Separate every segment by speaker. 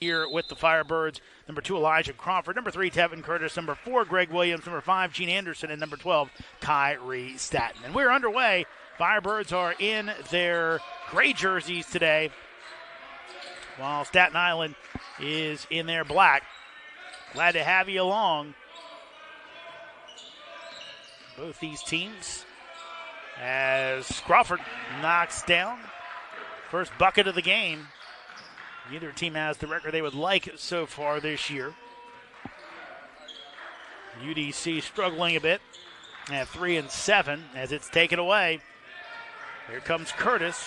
Speaker 1: here with the Firebirds. Number 2, Elijah Crawford. Number 3, Tevin Curtis. Number 4, Greg Williams. Number 5, Gene Anderson. And number 12, Kyrie Staten. And we're underway. Firebirds are in their gray jerseys today, while Staten Island is in their black. Glad to have you along. Both these teams, as Crawford knocks down first bucket of the game. Neither team has the record they would like so far this year. UDC struggling a bit at 3-7 as it's taken away. Here comes Curtis.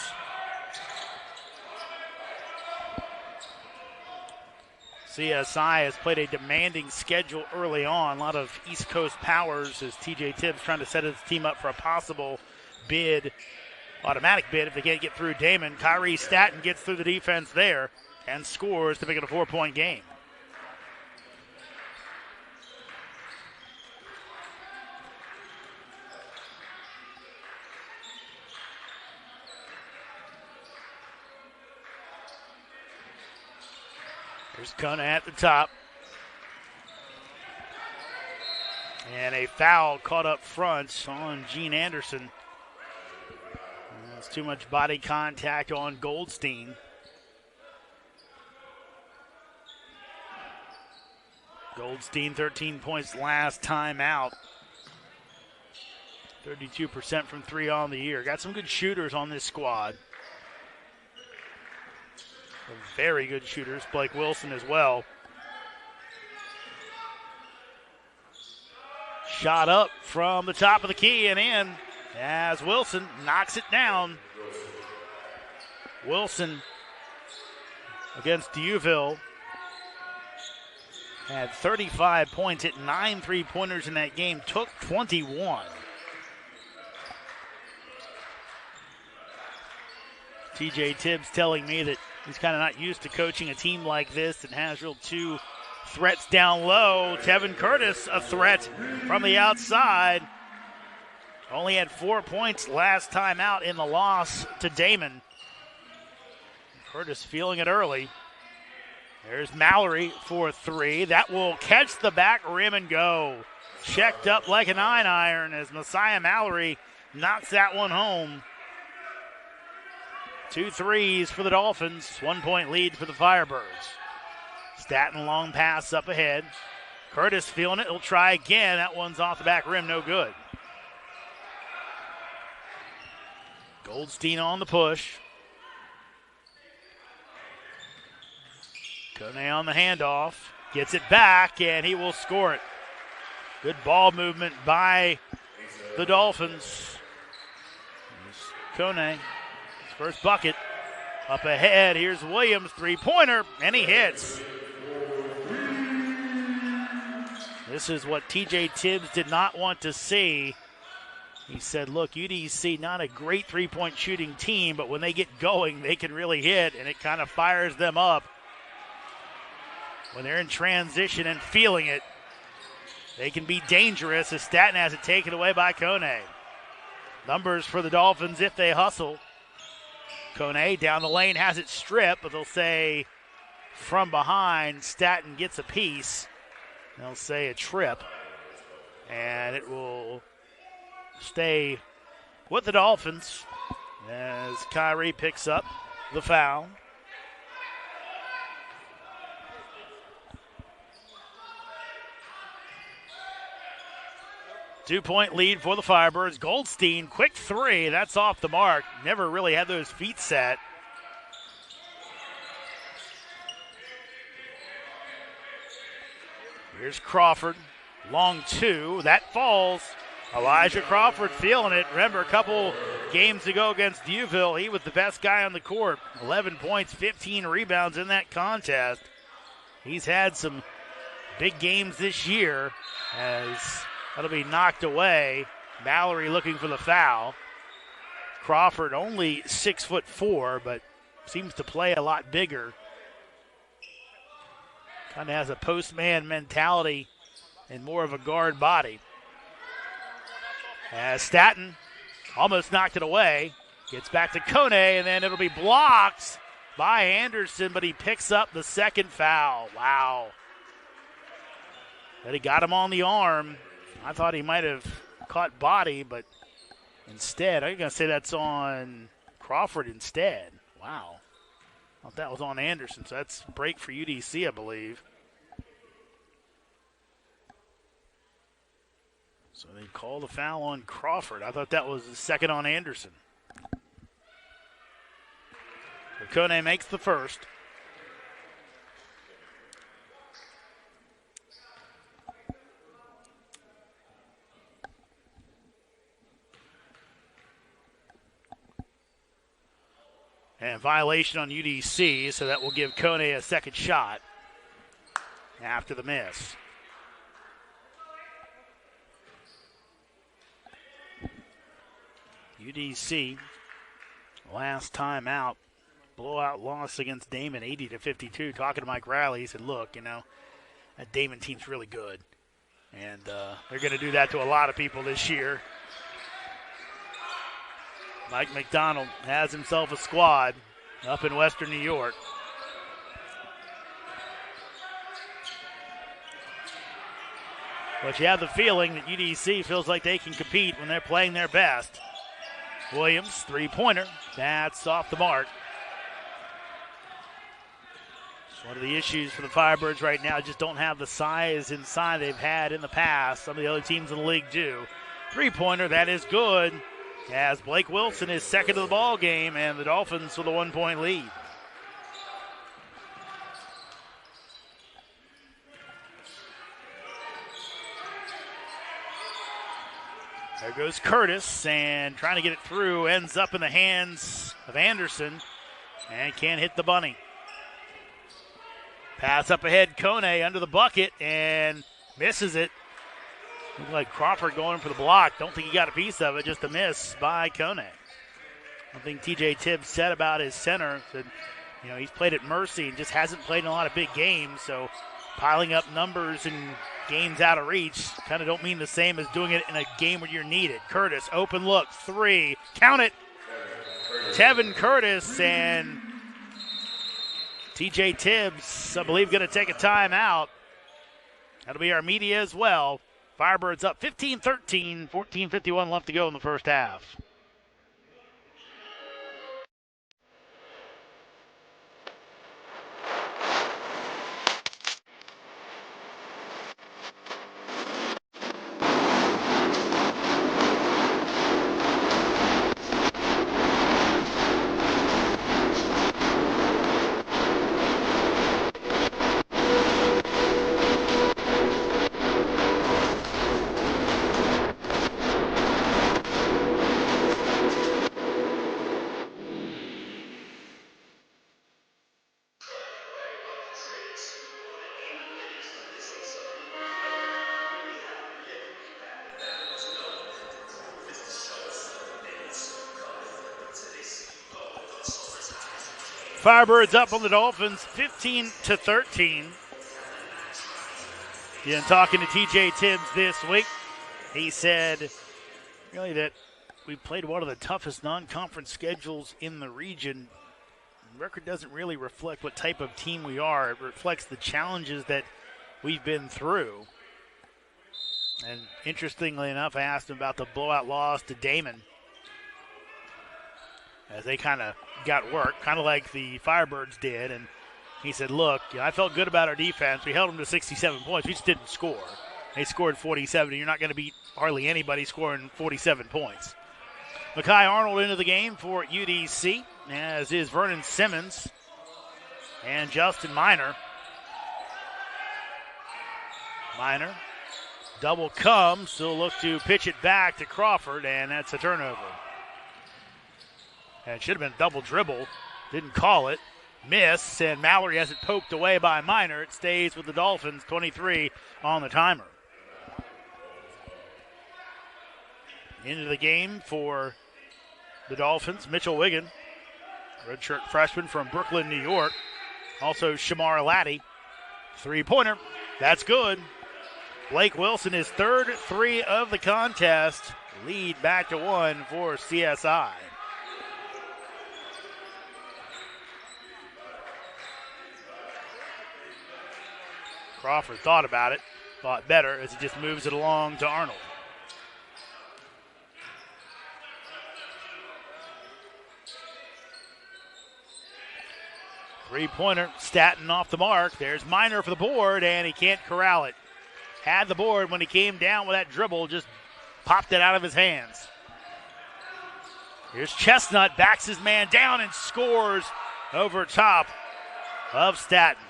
Speaker 1: CSI has played a demanding schedule early on. A lot of East Coast powers as TJ Tibbs trying to set his team up for a possible bid, automatic bid if they can't get through Damon. Kyrie Staten gets through the defense there and scores to make it a 4-point game. Here's Kona at the top. And a foul caught up front on Gene Anderson. That's too much body contact on Goldstein. Goldstein, 13 points last time out. 32% from 3 on the year. Got some good shooters on this squad. Some very good shooters. Blake Wilson as well. Shot up from the top of the key and in as Wilson knocks it down. Wilson against Duville had 35 points, hit 9 3-pointers in that game, took 21. TJ Tibbs telling me that he's kind of not used to coaching a team like this and has real 2 threats down low. Tevin Curtis, a threat from the outside. Only had 4 points last time out in the loss to Damon. Curtis feeling it early. There's Mallory for 3. That will catch the back rim and go. Checked up like a 9-iron as Messiah Mallory knocks that one home. 2 threes for the Dolphins. 1-point lead for the Firebirds. Staten long pass up ahead. Curtis feeling it. He'll try again. That one's off the back rim. No good. Goldstein on the push. Kone on the handoff. Gets it back, and he will score it. Good ball movement by the Dolphins. Kone, his first bucket. Up ahead, here's Williams, 3-pointer, and he hits. This is what TJ Tibbs did not want to see. He said, look, UDC, not a great 3-point shooting team, but when they get going, they can really hit, and it kind of fires them up. When they're in transition and feeling it, they can be dangerous as Staten has it taken away by Kone. Numbers for the Dolphins if they hustle. Kone down the lane has it stripped, but they'll say from behind, Staten gets a piece. They'll say a trip, and it will stay with the Dolphins as Kyrie picks up the foul. Two-point lead for the Firebirds. Goldstein, quick 3. That's off the mark. Never really had those feet set. Here's Crawford. Long 2. That falls. Elijah Crawford feeling it. Remember, a couple games ago against Duville, he was the best guy on the court. 11 points, 15 rebounds in that contest. He's had some big games this year as that'll be knocked away. Mallory looking for the foul. Crawford only 6'4", but seems to play a lot bigger. Kind of has a post-man mentality and more of a guard body. As Staten almost knocked it away. Gets back to Kone, and then it'll be blocked by Anderson, but he picks up the second foul. Wow. But he got him on the arm. I thought he might have caught body, but instead, I'm going to say that's on Crawford instead. Wow. I thought that was on Anderson, so that's a break for UDC, I believe. So they call the foul on Crawford. I thought that was the second on Anderson. So Kone makes the first. And violation on UDC, so that will give Kone a second shot after the miss. UDC, last time out, blowout loss against Damon, 80-52. Talking to Mike Riley, he said, look, that Damon team's really good. And they're going to do that to a lot of people this year. Mike McDonald has himself a squad up in Western New York. But you have the feeling that UDC feels like they can compete when they're playing their best. Williams, three-pointer. That's off the mark. It's one of the issues for the Firebirds right now. Just don't have the size inside they've had in the past. Some of the other teams in the league do. Three-pointer, that is good. As Blake Wilson is second to the ball game, and the Dolphins with a 1-point lead. There goes Curtis, and trying to get it through, ends up in the hands of Anderson, and can't hit the bunny. Pass up ahead, Kone under the bucket, and misses it. Looked like Crawford going for the block. Don't think he got a piece of it, just a miss by Kone. One thing TJ Tibbs said about his center, said, he's played at Mercy and just hasn't played in a lot of big games, so piling up numbers and games out of reach kind of don't mean the same as doing it in a game where you're needed. Curtis, open look, three, count it. Tevin Curtis, and TJ Tibbs, I believe, going to take a timeout. That'll be our media as well. Firebirds up 15-13, 14:51 left to go in the first half. Firebirds up on the Dolphins, 15-13. Yeah, talking to TJ Tibbs this week, he said really that we played one of the toughest non-conference schedules in the region. The record doesn't really reflect what type of team we are. It reflects the challenges that we've been through. And interestingly enough, I asked him about the blowout loss to Damon, as they kind of got work, kind of like the Firebirds did. And he said, look, I felt good about our defense. We held them to 67 points. We just didn't score. They scored 47. You're not going to beat hardly anybody scoring 47 points. Makai Arnold into the game for UDC, as is Vernon Simmons and Justin Miner. Miner, double come, so look to pitch it back to Crawford, and that's a turnover. And it should have been a double dribble. Didn't call it. Miss, and Mallory has it poked away by Miner. It stays with the Dolphins, 23 on the timer. Into the game for the Dolphins, Mitchell Wiggin, redshirt freshman from Brooklyn, New York. Also Shamar Laddie, three-pointer. That's good. Blake Wilson, his third three of the contest. Lead back to one for CSI. Crawford thought about it, thought better as he just moves it along to Arnold. Three-pointer, Staten off the mark. There's Miner for the board, and he can't corral it. Had the board when he came down with that dribble, just popped it out of his hands. Here's Chestnut, backs his man down and scores over top of Staten.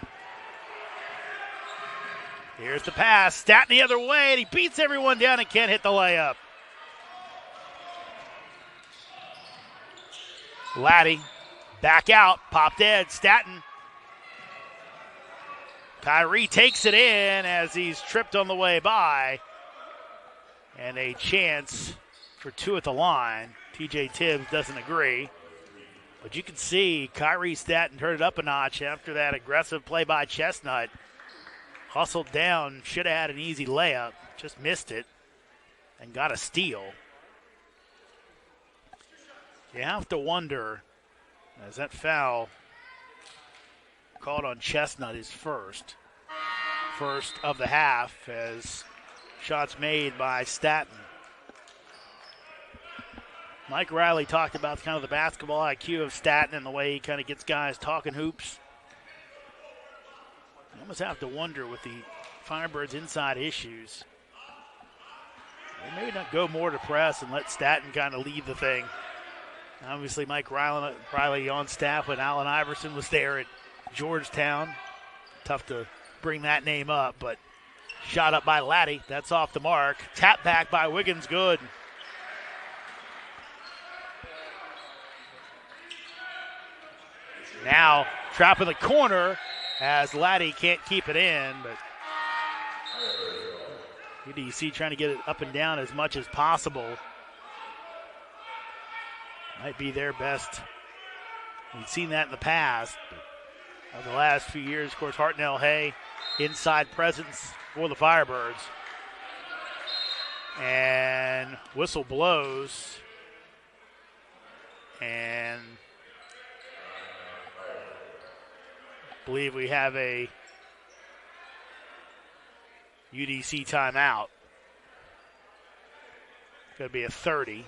Speaker 1: Here's the pass, Staten the other way, and he beats everyone down and can't hit the layup. Laddie, back out, popped in, Staten. Kyrie takes it in as he's tripped on the way by. And a chance for two at the line. TJ Tibbs doesn't agree. But you can see Kyrie Staten turned it up a notch after that aggressive play by Chestnut. Hustled down, should have had an easy layup, just missed it, and got a steal. You have to wonder, as that foul called on Chestnut is first of the half as shots made by Staten. Mike Riley talked about kind of the basketball IQ of Staten and the way he kind of gets guys talking hoops. You almost have to wonder with the Firebirds' inside issues. They maybe not go more to press and let Staten kind of lead the thing. Obviously, Mike Riley on staff when Allen Iverson was there at Georgetown. Tough to bring that name up, but shot up by Laddie. That's off the mark. Tap back by Wiggins, good. Now, trap in the corner as Laddie can't keep it in, but UDC trying to get it up and down as much as possible. Might be their best. We've seen that in the past. But the last few years, of course, Hartnell Hay, inside presence for the Firebirds. And whistle blows. And I believe we have a UDC timeout. It's going to be a 30.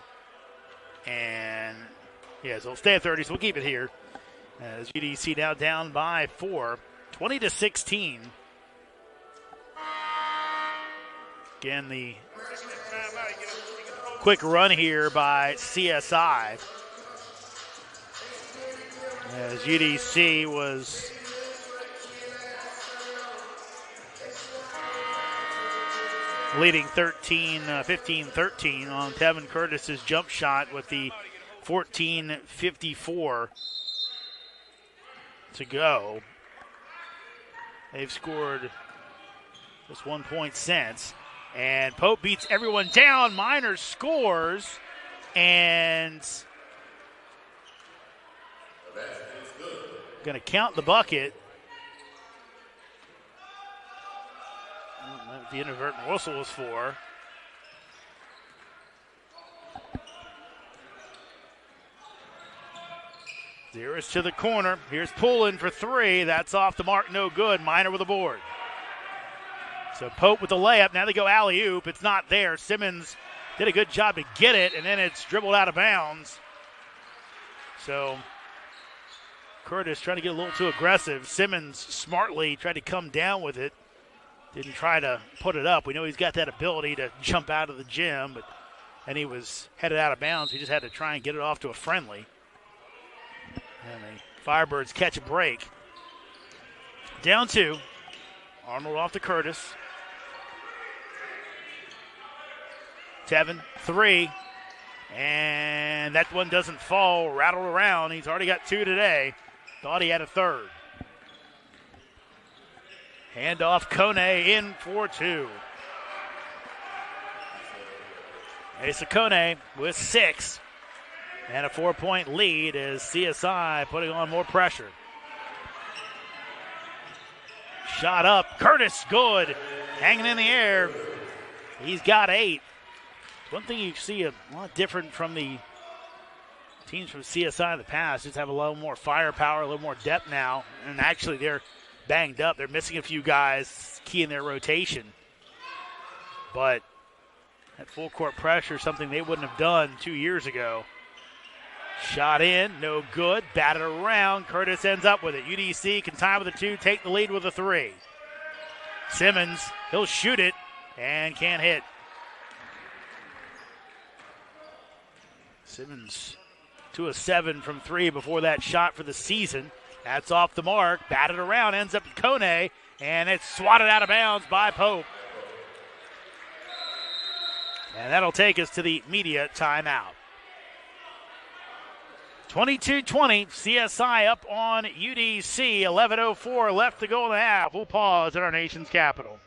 Speaker 1: And, yeah, so it'll stay at 30, so we'll keep it here. As UDC now down by 4, 20-16. Again, the quick run here by CSI. As UDC was leading 15-13 on Tevin Curtis's jump shot with the 14:54 to go. They've scored just 1 point since. And Pope beats everyone down. Miner scores. And going to count the bucket. I don't know what the inadvertent whistle was for. Zeros to the corner. Here's Poulin for three. That's off the mark, no good. Miner with a board. So Pope with the layup. Now they go alley-oop. It's not there. Simmons did a good job to get it, and then it's dribbled out of bounds. So Curtis trying to get a little too aggressive. Simmons smartly tried to come down with it. Didn't try to put it up. We know he's got that ability to jump out of the gym, but then he was headed out of bounds. He just had to try and get it off to a friendly. And the Firebirds catch a break. Down two. Arnold off to Curtis. Tevin, three. And that one doesn't fall. Rattled around. He's already got two today. Thought he had a third. Handoff, Kone in for two. Asa Kone with 6. And a 4-point lead as CSI putting on more pressure. Shot up. Curtis, good. Hanging in the air. He's got 8. One thing you see a lot different from the teams from CSI in the past, just have a little more firepower, a little more depth now. And actually they're banged up. They're missing a few guys key in their rotation. But that full court pressure is something they wouldn't have done 2 years ago. Shot in, no good. Batted around. Curtis ends up with it. UDC can tie with a 2, take the lead with a 3. Simmons, he'll shoot it and can't hit. Simmons 2 of 7 from 3 before that shot for the season. That's off the mark. Batted around, ends up to Kone, and it's swatted out of bounds by Pope. And that'll take us to the media timeout. 22-20, CSI up on UDC. 11:04 left to go in the half. We'll pause at our nation's capital.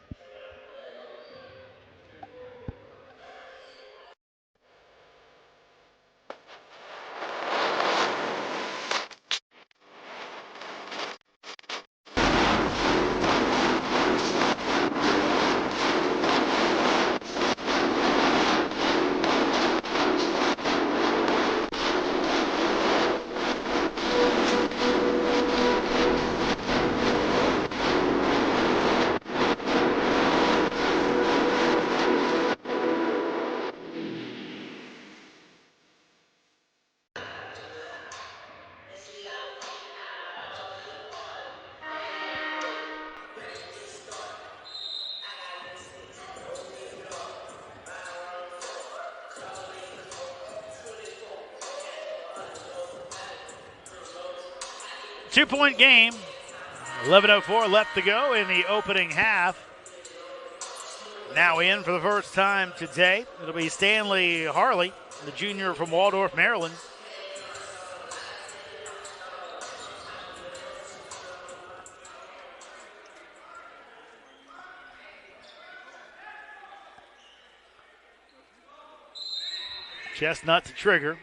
Speaker 1: Two-point game. 11:04 left to go in the opening half. Now in for the first time today, it'll be Stanley Harley, the junior from Waldorf, Maryland. Chestnut to trigger.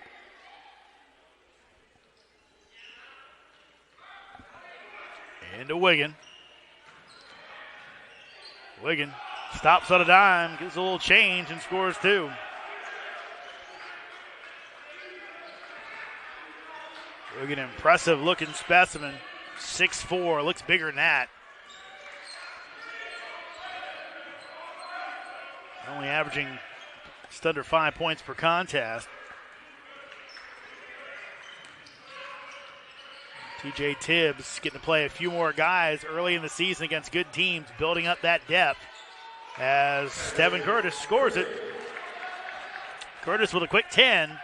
Speaker 1: Into Wiggin. Wiggin stops on a dime, gets a little change, and scores 2. Wiggin, impressive looking specimen. 6'4", looks bigger than that. Only averaging just under 5 points per contest. TJ Tibbs getting to play a few more guys early in the season against good teams, building up that depth as Stephen Curtis scores it. Curtis with a quick 10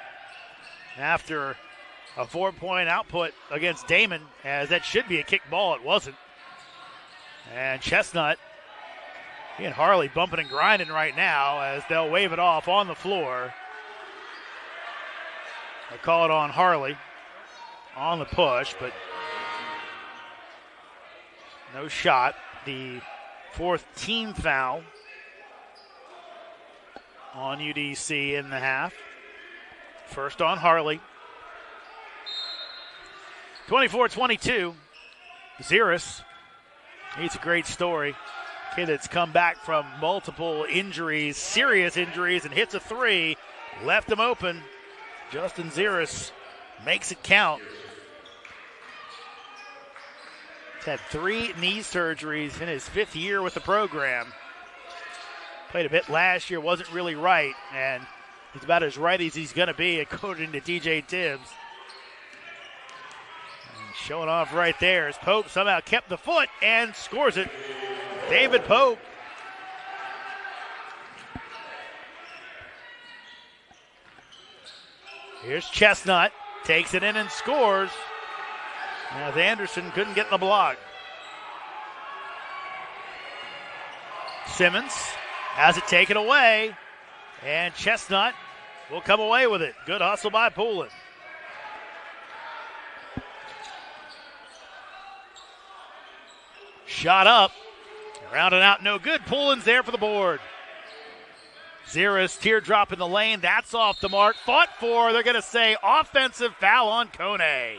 Speaker 1: after a 4-point output against Damon, as that should be a kick ball. It wasn't. And Chestnut, he and Harley bumping and grinding right now as they'll wave it off on the floor. They call it on Harley on the push, but no shot. The 4th team foul on UDC in the half. First on Harley. 24-22. Ziris, he's a great story. Kid that's come back from multiple injuries, serious injuries, and hits a 3. Left him open. Justin Ziris makes it count. He's had 3 knee surgeries in his 5th year with the program. Played a bit last year, wasn't really right, and he's about as right as he's going to be, according to TJ Tibbs. And showing off right there as Pope somehow kept the foot and scores it. David Pope. Here's Chestnut, takes it in and scores. As Anderson couldn't get in the block. Simmons has it taken away, and Chestnut will come away with it. Good hustle by Poulin. Shot up, rounded out, no good. Poulin's there for the board. Ziris, teardrop in the lane, that's off the mark. Fought for, they're going to say offensive foul on Kone.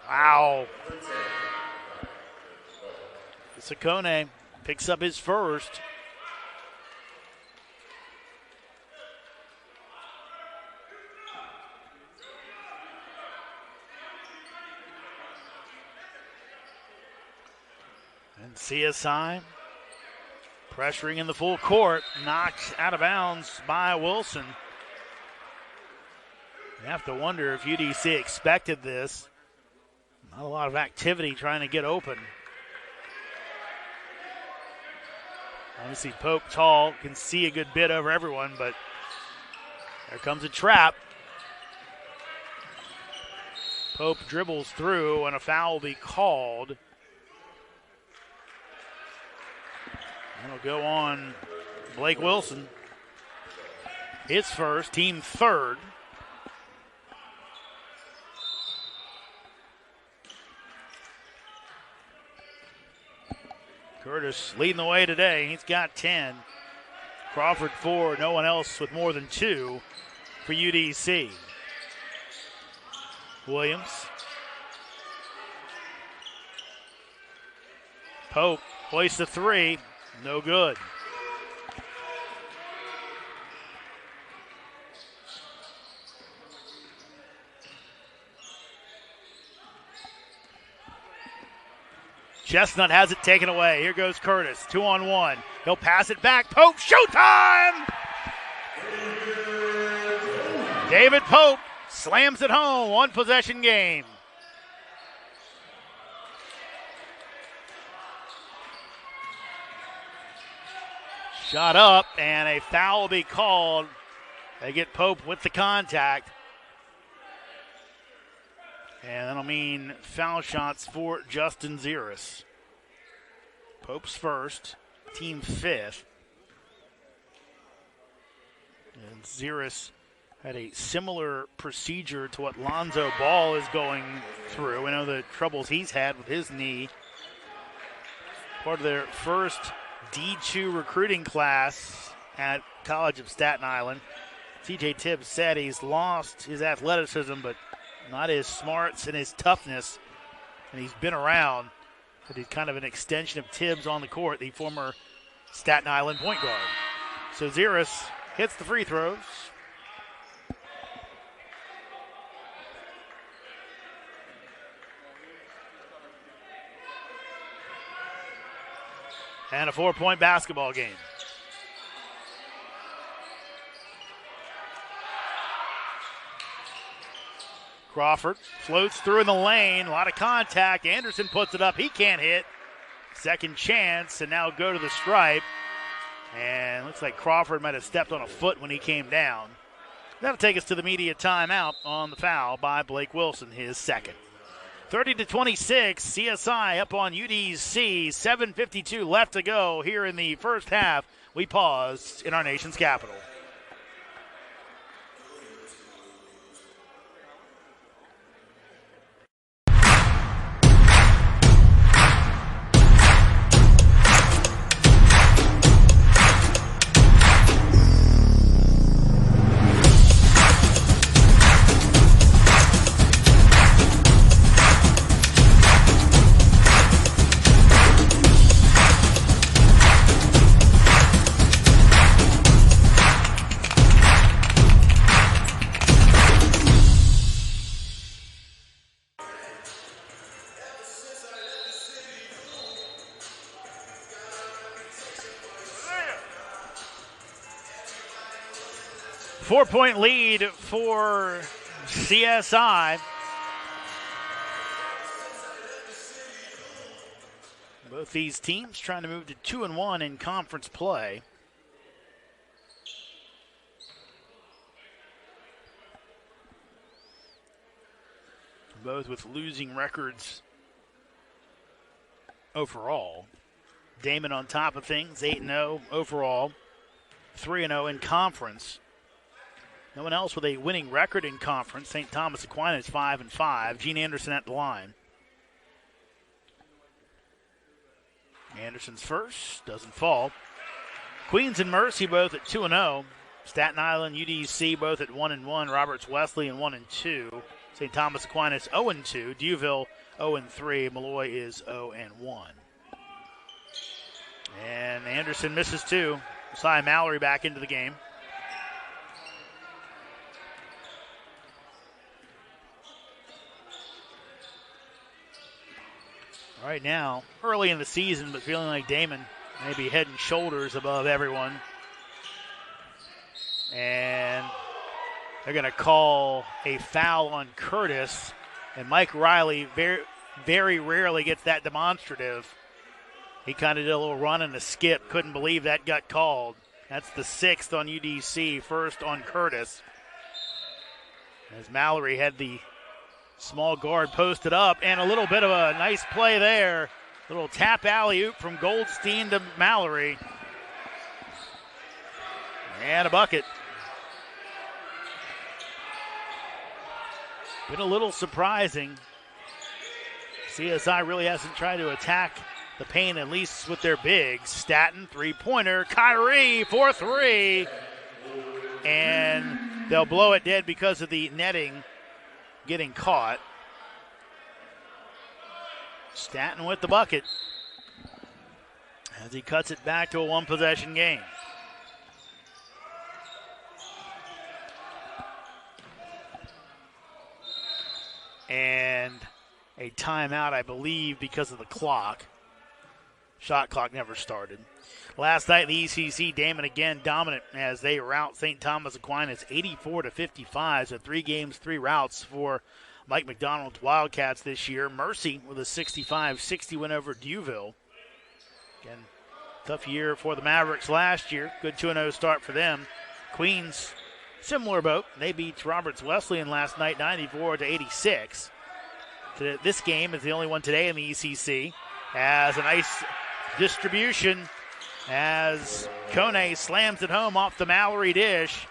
Speaker 1: Wow. Kone picks up his first. And CSI pressuring in the full court, knocked out of bounds by Wilson. You have to wonder if UDC expected this. Not a lot of activity trying to get open. Obviously, Pope tall, can see a good bit over everyone, but there comes a trap. Pope dribbles through, and a foul will be called. That'll go on Blake Wilson. His first, team third. Curtis leading the way today. He's got 10. Crawford 4. No one else with more than 2 for UDC. Williams. Pope hoists the 3. No good. Chestnut has it taken away. Here goes Curtis, 2-on-1. He'll pass it back. Pope, showtime! David Pope slams it home. One possession game. Shot up, and a foul will be called. They get Pope with the contact. And that'll mean foul shots for Justin Ziris. Pope's first, team fifth. And Ziris had a similar procedure to what Lonzo Ball is going through. We know the troubles he's had with his knee. Part of their first D2 recruiting class at College of Staten Island. TJ Tibbs said he's lost his athleticism, but not his smarts and his toughness. And he's been around, but he's kind of an extension of Tibbs on the court, the former Staten Island point guard. So Ziris hits the free throws. And a 4-point basketball game. Crawford floats through in the lane. A lot of contact. Anderson puts it up. He can't hit. Second chance, and now go to the stripe. And looks like Crawford might have stepped on a foot when he came down. That'll take us to the media timeout on the foul by Blake Wilson, his second. 30-26, CSI up on UDC. 7:52 left to go here in the first half. We pause in our nation's capital. Four-point lead for CSI. Both these teams trying to move to 2-1 in conference play. Both with losing records overall. Damon on top of things, 8-0 overall, 3-0 in conference. No one else with a winning record in conference. St. Thomas Aquinas 5-5. Gene Anderson at the line. Anderson's first, doesn't fall. Queens and Mercy both at 2-0. Staten Island, UDC both at 1-1. Roberts Wesley in 1-2. St. Thomas Aquinas 0-2. Dewville 0-3. Malloy is 0-1. And Anderson misses two. Josiah Mallory back into the game. right now, early in the season, but feeling like Damon may be head and shoulders above everyone. And they're going to call a foul on Curtis. And Mike Riley very, very rarely gets that demonstrative. He kind of did a little run and a skip. Couldn't believe that got called. That's the 6th on UDC, first on Curtis. As Mallory had the small guard posted up, and a little bit of a nice play there. Little tap alley-oop from Goldstein to Mallory. And a bucket. Been a little surprising. CSI really hasn't tried to attack the paint, at least with their bigs. Staten, three-pointer. Kyrie, 4-3. And they'll blow it dead because of the netting getting caught. Staten with the bucket as he cuts it back to a one-possession game. And a timeout, I believe, because of the clock. Shot clock never started. Last night in the ECC, Damon again dominant as they rout St. Thomas Aquinas 84-55. So 3 games, 3 routes for Mike McDonald's Wildcats this year. Mercy with a 65-60 win over Duville. Again, tough year for the Mavericks last year. Good 2-0 start for them. Queens, similar boat. They beat Roberts Wesleyan last night 94-86. This game is the only one today in the ECC. Has a nice distribution as Kone slams it home off the Mallory dish.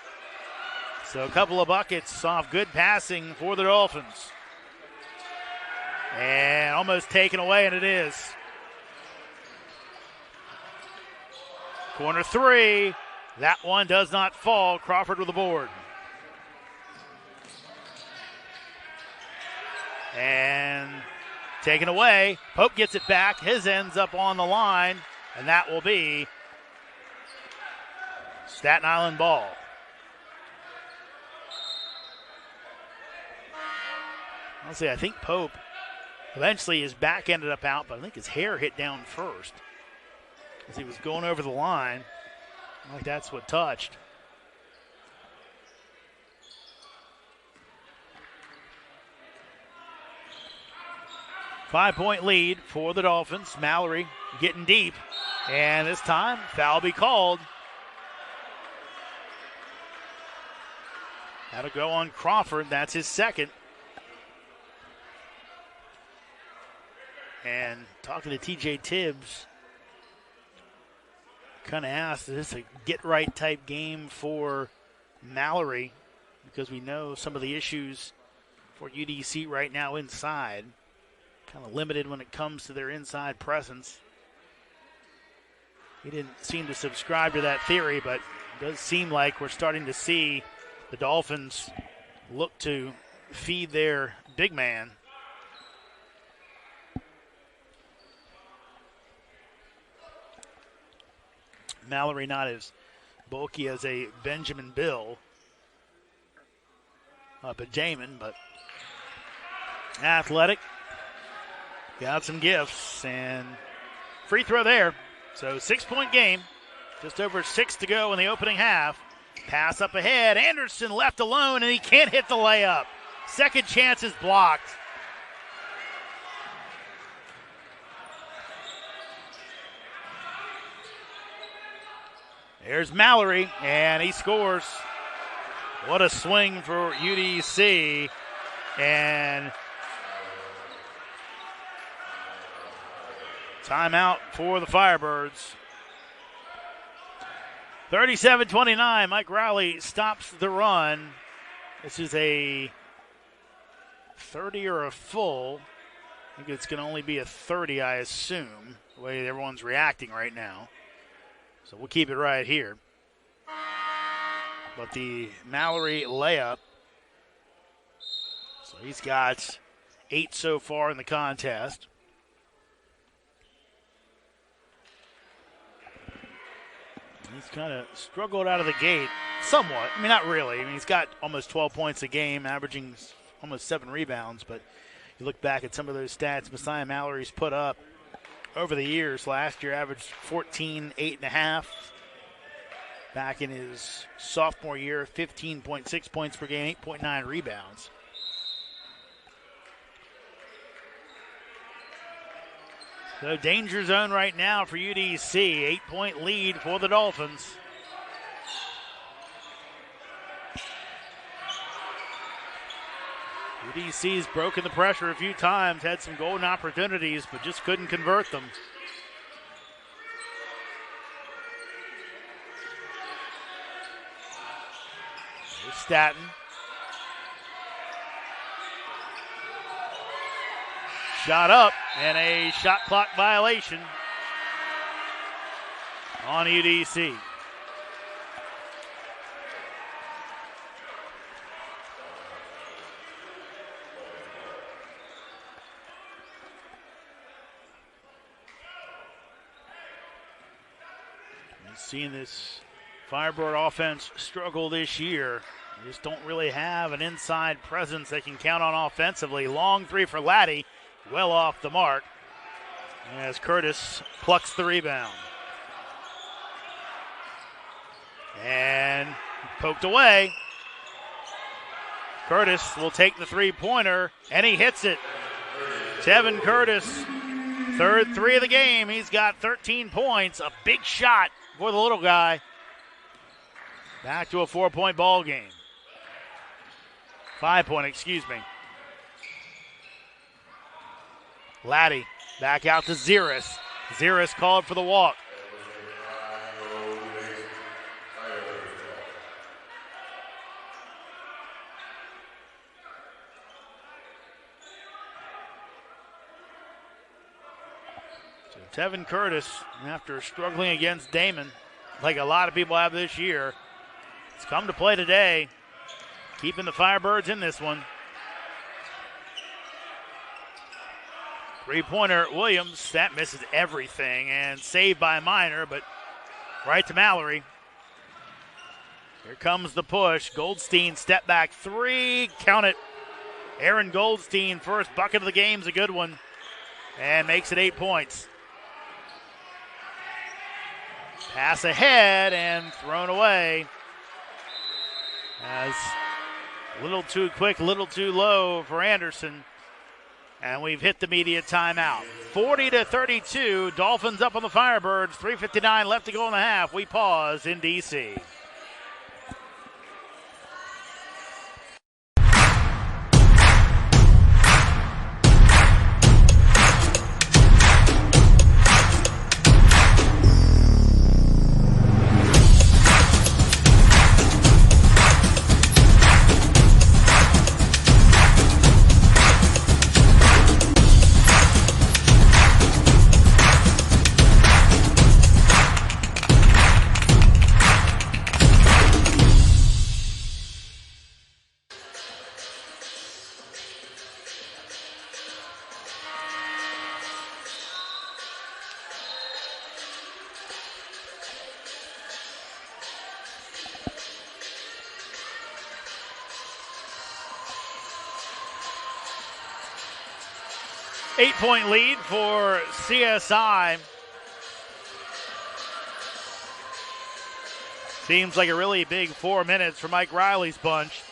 Speaker 1: So a couple of buckets off good passing for the Dolphins. And almost taken away, and it is. Corner 3. That one does not fall. Crawford with the board. And taken away. Pope gets it back. His ends up on the line, and that will be Staten Island ball. I'll say I think Pope eventually his back ended up out, but I think his hair hit down first as he was going over the line. Like that's what touched. Five-point lead for the Dolphins. Mallory getting deep. And this time, foul be called. That'll go on Crawford. That's his second. And talking to TJ Tibbs, kind of asked, is this a get-right type game for Mallory? Because we know some of the issues for UDC right now inside. Kind of limited when it comes to their inside presence. He didn't seem to subscribe to that theory, but it does seem like we're starting to see the Dolphins look to feed their big man. Mallory not as bulky as a Benjamin Bill up at Jamin, but athletic. Got some gifts, and free throw there. So 6-point game. Just over 6 to go in the opening half. Pass up ahead. Anderson left alone, and he can't hit the layup. Second chance is blocked. There's Mallory, and he scores. What a swing for UDC. And timeout for the Firebirds. 37-29. Mike Riley stops the run. This is a 30 or a full. I think it's going to only be a 30, I assume, the way everyone's reacting right now. So we'll keep it right here. But the Mallory layup. So he's got 8 so far in the contest. He's kind of struggled out of the gate somewhat. Not really. He's got almost 12 points a game, averaging almost 7 rebounds, but You look back at some of those stats Messiah Mallory's put up over the years. Last year averaged 14, 8.5. Back in his sophomore year, 15.6 points per game, 8.9 rebounds. So danger zone right now for UDC. 8-point lead for the Dolphins. UDC's broken the pressure a few times, had some golden opportunities, but just couldn't convert them. Here's Staten. Shot up, and a shot clock violation on UDC. We've seen this Firebird offense struggle this year. They just don't really have an inside presence they can count on offensively. Long three for Laddie. Well off the mark as Curtis plucks the rebound. And poked away. Curtis will take the three-pointer, and he hits it. Tevin Curtis, third three of the game. He's got 13 points. A big shot for the little guy. Back to a 4-point ball game. 5-point, excuse me. Laddie back out to Ziris. Ziris called for the walk. So Tevin Curtis, after struggling against Damon, like a lot of people have this year, has come to play today, keeping the Firebirds in this one. Three-pointer, Williams, that misses everything, and saved by Minor, but right to Mallory. Here comes the push. Goldstein, step back three, count it. Aaron Goldstein, first bucket of the game, is a good one, and makes it 8 points. Pass ahead and thrown away. As a little too quick, a little too low for Anderson. And we've hit the media timeout. 40-32, Dolphins up on the Firebirds. 3:59 left to go in the half. We pause in D.C. Eight-point lead for CSI. Seems like a really big 4 minutes for Mike Riley's bunch.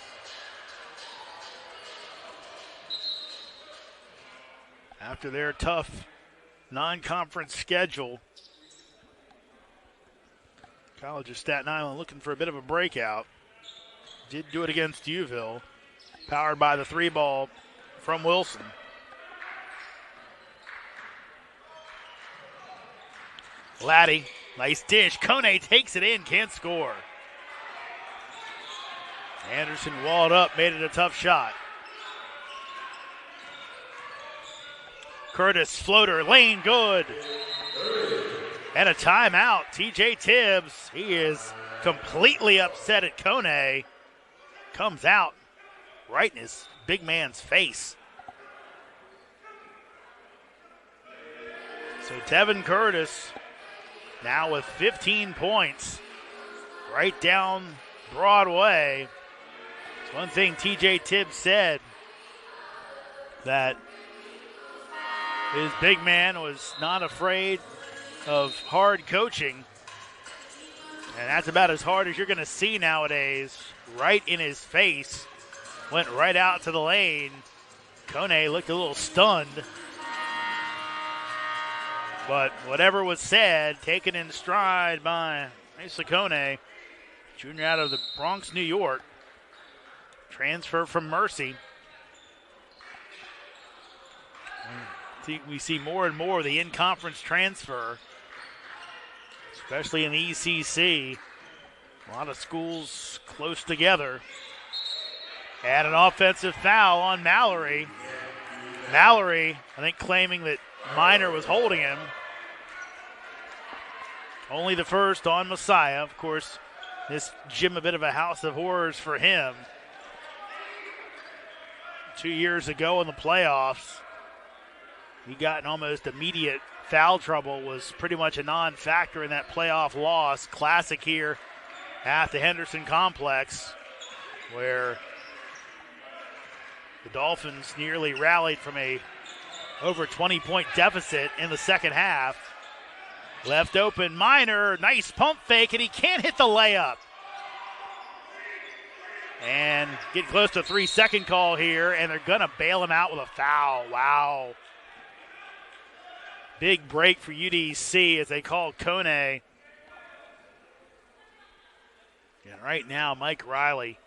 Speaker 1: After their tough non-conference schedule, College of Staten Island looking for a bit of a breakout. Did do it against Uville, powered by the three ball from Wilson. Laddie, nice dish. Kone takes it in, can't score. Anderson walled up, made it a tough shot. Curtis, floater, lane, good. And a timeout. TJ Tibbs, he is completely upset at Kone. Comes out right in his big man's face. So Tevin Curtis now with 15 points, right down Broadway. It's one thing TJ Tibbs said that his big man was not afraid of hard coaching. And that's about as hard as you're going to see nowadays. Right in his face. Went right out to the lane. Kone looked a little stunned. But whatever was said, taken in stride by Asa Kone, junior out of the Bronx, New York. Transfer from Mercy. We see more and more of the in-conference transfer, especially in the ECC. A lot of schools close together. And an offensive foul on Mallory. Mallory, I think, claiming that Minor was holding him. Only the first on Messiah. Of course, this gym a bit of a house of horrors for him. 2 years ago in the playoffs, he got in almost immediate foul trouble, was pretty much a non-factor in that playoff loss. Classic here at the Henderson Complex, where the Dolphins nearly rallied from a over 20-point deficit in the second half. Left open, Minor, nice pump fake, and he can't hit the layup. And get close to a 3-second call here, and they're going to bail him out with a foul. Wow. Big break for UDC as they call Kone. And right now, Mike Riley,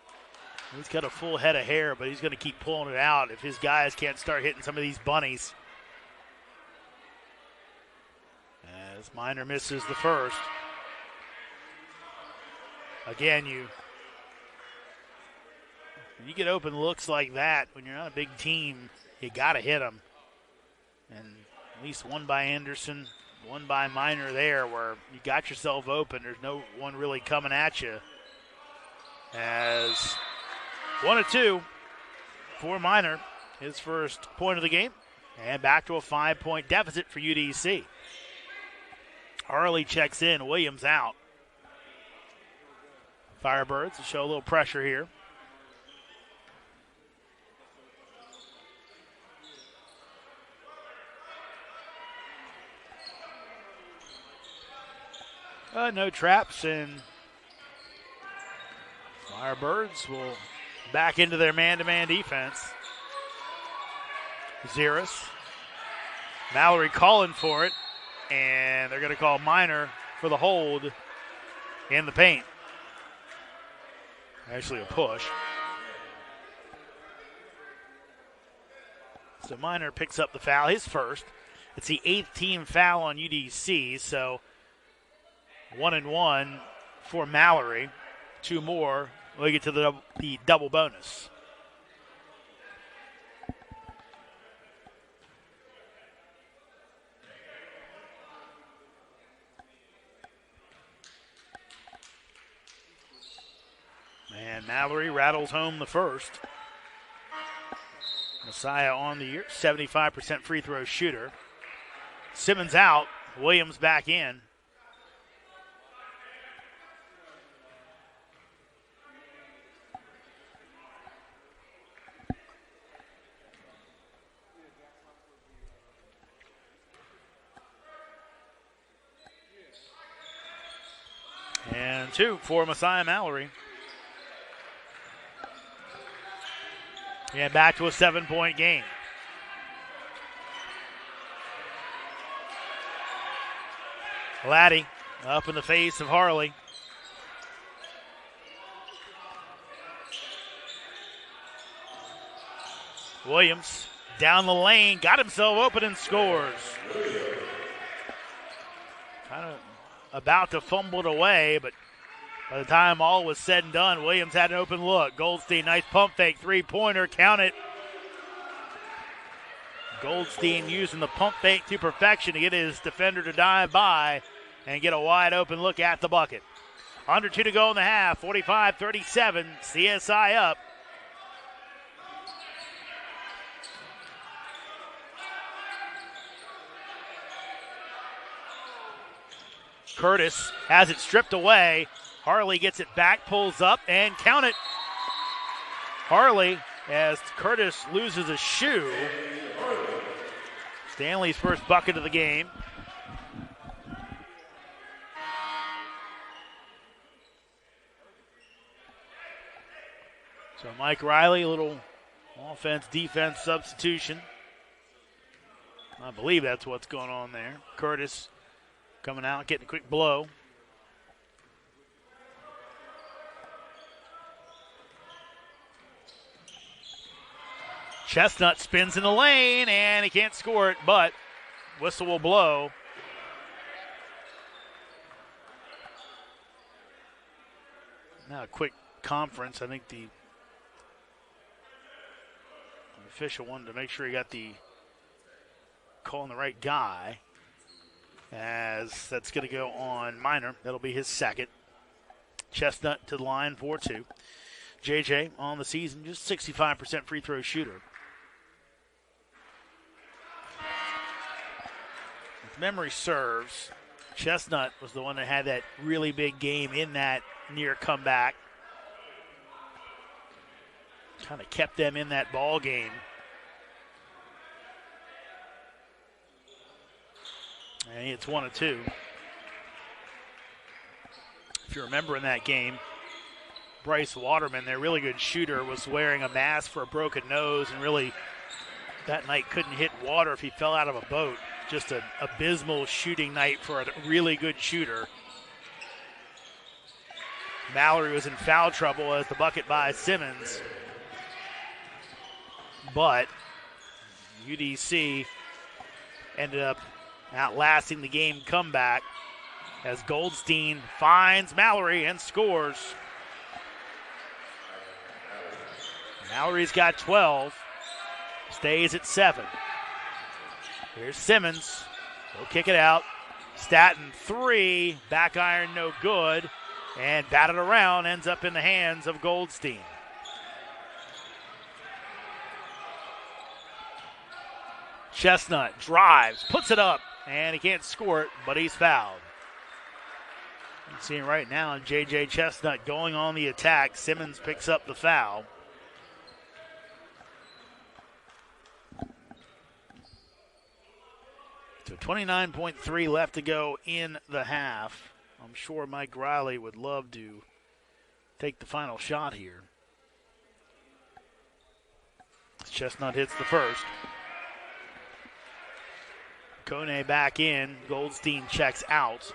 Speaker 1: he's got a full head of hair, but he's going to keep pulling it out if his guys can't start hitting some of these bunnies. As Minor misses the first. Again, when you get open looks like that, when you're on a big team, you got to hit them. And at least one by Anderson, one by Minor there, where you got yourself open. There's no one really coming at you. As 1-2 for Minor, his first point of the game. And back to a 5-point deficit for UDC. Harley checks in, Williams out. Firebirds to show a little pressure here. No traps, and Firebirds will back into their man-to-man defense. Zeris. Mallory calling for it, and they're going to call Minor for the hold in the paint. Actually a push. So Minor picks up the foul, his first. It's the 8th team foul on UDC, so 1-1 for Mallory. 2 more, we'll get to the double bonus. And Mallory rattles home the first. Messiah on the year, 75% free throw shooter. Simmons out, Williams back in. And 2 for Messiah Mallory. And back to a 7-point game. Laddie up in the face of Harley. Williams down the lane, got himself open and scores. Kind of about to fumble it away, but by the time all was said and done, Williams had an open look. Goldstein, nice pump fake, 3-pointer, count it. Goldstein using the pump fake to perfection to get his defender to dive by and get a wide open look at the bucket. Under 2 to go in the half, 45-37, CSI up. Curtis has it stripped away. Harley gets it back, pulls up, and count it. Harley as Curtis loses a shoe. Stanley's first bucket of the game. So Mike Riley, a little offense-defense substitution. I believe that's what's going on there. Curtis coming out, getting a quick blow. Chestnut spins in the lane, and he can't score it, but whistle will blow. Now a quick conference. I think the official wanted to make sure he got the call on the right guy, as that's going to go on Minor. That'll be his second. Chestnut to the line, 4-2. JJ on the season, just 65% free throw shooter. If memory serves, Chestnut was the one that had that really big game in that near comeback. Kind of kept them in that ball game. And it's 1 of 2. If you remember in that game, Bryce Waterman, their really good shooter, was wearing a mask for a broken nose and really that night couldn't hit water if he fell out of a boat. Just an abysmal shooting night for a really good shooter. Mallory was in foul trouble as the bucket by Simmons. But UDC ended up outlasting the game comeback as Goldstein finds Mallory and scores. Mallory's got 12, stays at 7. Here's Simmons. He'll kick it out. Staten 3, back iron no good, and batted around, ends up in the hands of Goldstein. Chestnut drives, puts it up, and he can't score it, but he's fouled. You see it right now, J.J. Chestnut going on the attack. Simmons picks up the foul. So 29.3 left to go in the half. I'm sure Mike Riley would love to take the final shot here. Chestnut hits the first. Kone back in. Goldstein checks out.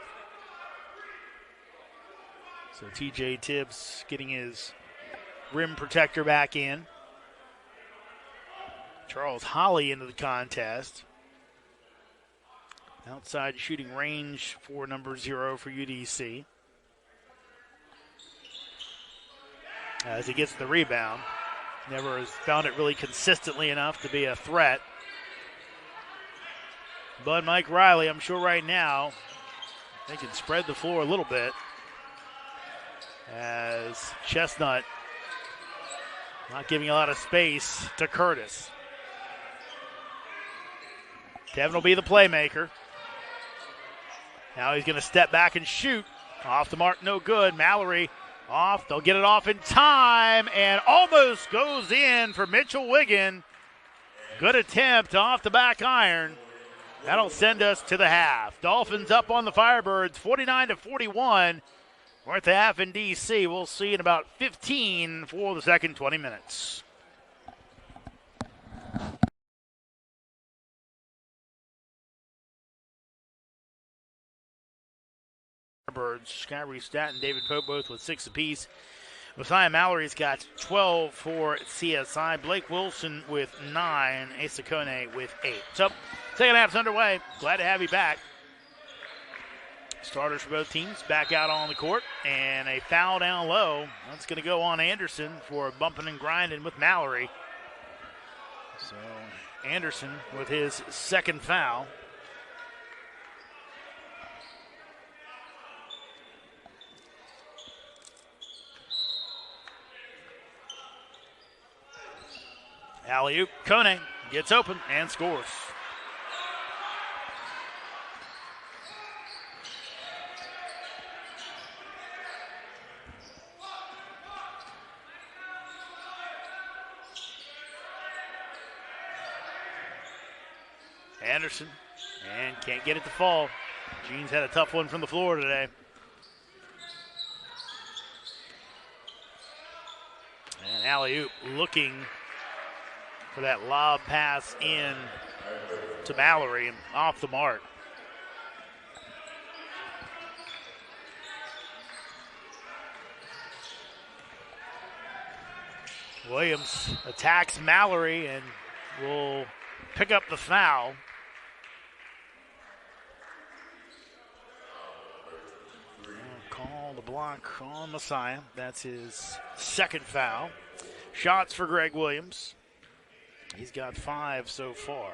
Speaker 1: So TJ Tibbs getting his rim protector back in. Charles Holly into the contest. Outside shooting range for number 0 for UDC. As he gets the rebound. Never has found it really consistently enough to be a threat. But Mike Riley, I'm sure right now, they can spread the floor a little bit. As Chestnut not giving a lot of space to Curtis. Kevin will be the playmaker. Now he's going to step back and shoot. Off the mark, no good. Mallory off. They'll get it off in time and almost goes in for Mitchell Wiggin. Good attempt off the back iron. That'll send us to the half. Dolphins up on the Firebirds, 49-41. We're at the half in D.C. We'll see in about 15 for the second 20 minutes. Firebirds, Kyrie Staten, David Pope both with 6 apiece. Messiah Mallory's got 12 for CSI. Blake Wilson with 9. Asa Kone with 8. So, second half's underway. Glad to have you back. Starters for both teams back out on the court. And a foul down low. That's going to go on Anderson for bumping and grinding with Mallory. So, Anderson with his second foul. Alley-oop, Kone gets open and scores. Anderson, and can't get it to fall. Jeans had a tough one from the floor today. And alley-oop looking for that lob pass in to Mallory and off the mark. Williams attacks Mallory and will pick up the foul. Call the block on Messiah. That's his second foul. Shots for Greg Williams. He's got 5 so far.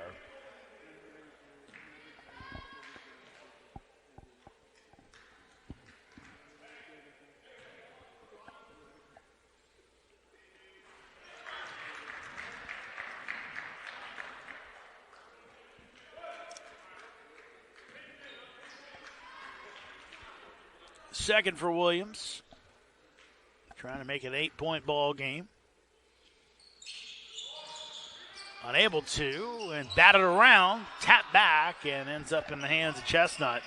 Speaker 1: Second for Williams. Trying to make it an 8-point ball game. Unable to, and batted around, tapped back, and ends up in the hands of Chestnut.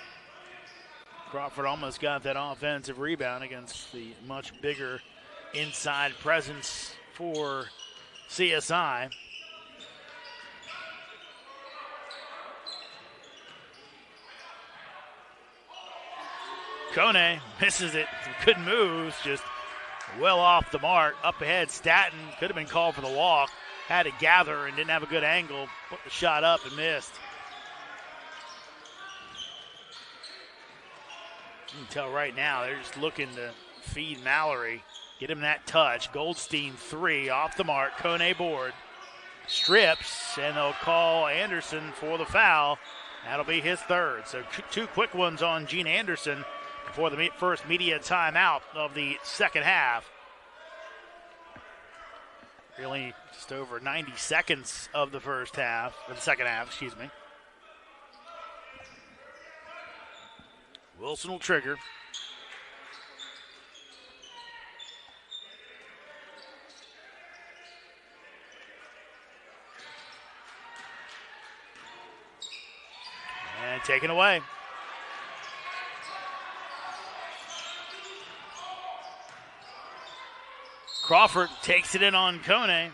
Speaker 1: Crawford almost got that offensive rebound against the much bigger inside presence for CSI. Kone misses it. Good moves, just well off the mark. Up ahead, Staten could have been called for the walk. Had to gather and didn't have a good angle. Put the shot up and missed. You can tell right now they're just looking to feed Mallory. Get him that touch. Goldstein 3 off the mark. Kone board. Strips, and they'll call Anderson for the foul. That'll be his third. So two quick ones on Gene Anderson before the first media timeout of the second half. Really just over 90 seconds of the second half, excuse me. Wilson will trigger. And taken away. Crawford takes it in on Kone.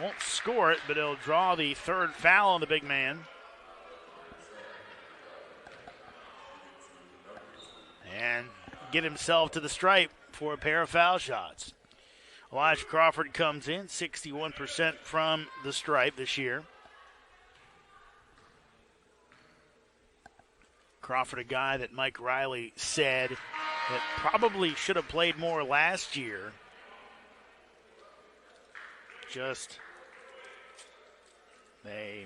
Speaker 1: Won't score it, but he'll draw the third foul on the big man. And get himself to the stripe for a pair of foul shots. Elijah Crawford comes in, 61% from the stripe this year. Crawford, a guy that Mike Riley said that probably should have played more last year. Just, they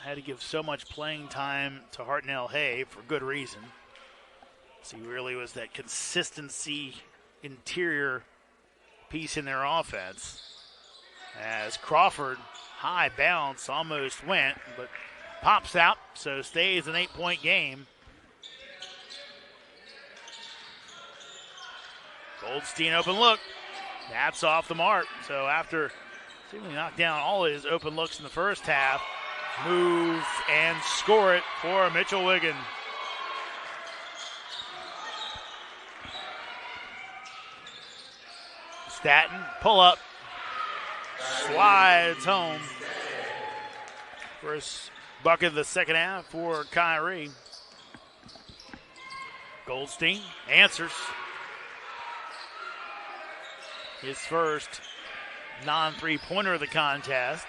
Speaker 1: had to give so much playing time to Hartnell Hay for good reason. So he really was that consistency interior piece in their offense. As Crawford, high bounce, almost went, but pops out, so stays an 8-point game. Goldstein open look. That's off the mark. So after seemingly knocked down all his open looks in the first half, move and score it for Mitchell Wiggin. Staten, pull up, slides home. First bucket of the second half for Kyrie. Goldstein answers. His first non-three-pointer of the contest.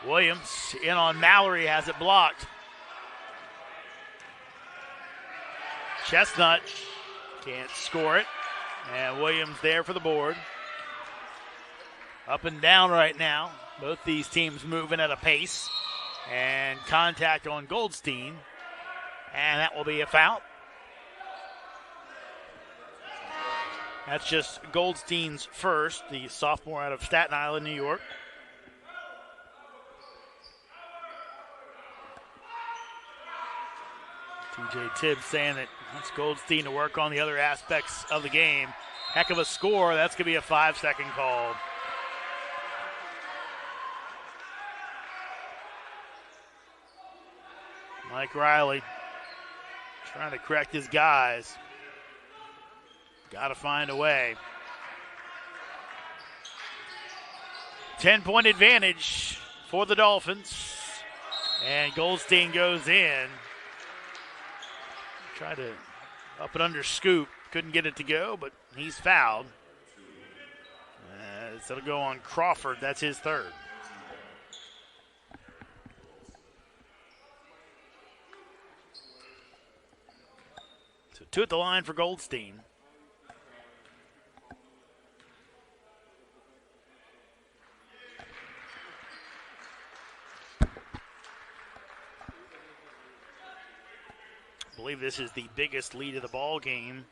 Speaker 1: Williams in on Mallory, has it blocked. Chestnut can't score it. And Williams there for the board. Up and down right now. Both these teams moving at a pace. And contact on Goldstein. And that will be a foul. That's just Goldstein's first, the sophomore out of Staten Island, New York. TJ Tibbs saying that that's Goldstein to work on the other aspects of the game. Heck of a score. That's going to be a 5-second call. Mike Riley trying to correct his guys. Got to find a way. 10-point advantage for the Dolphins. And Goldstein goes in. Tried to up and under scoop. Couldn't get it to go, but he's fouled. So it'll go on Crawford. That's his third. So 2 at the line for Goldstein. I believe this is the biggest lead of the ball game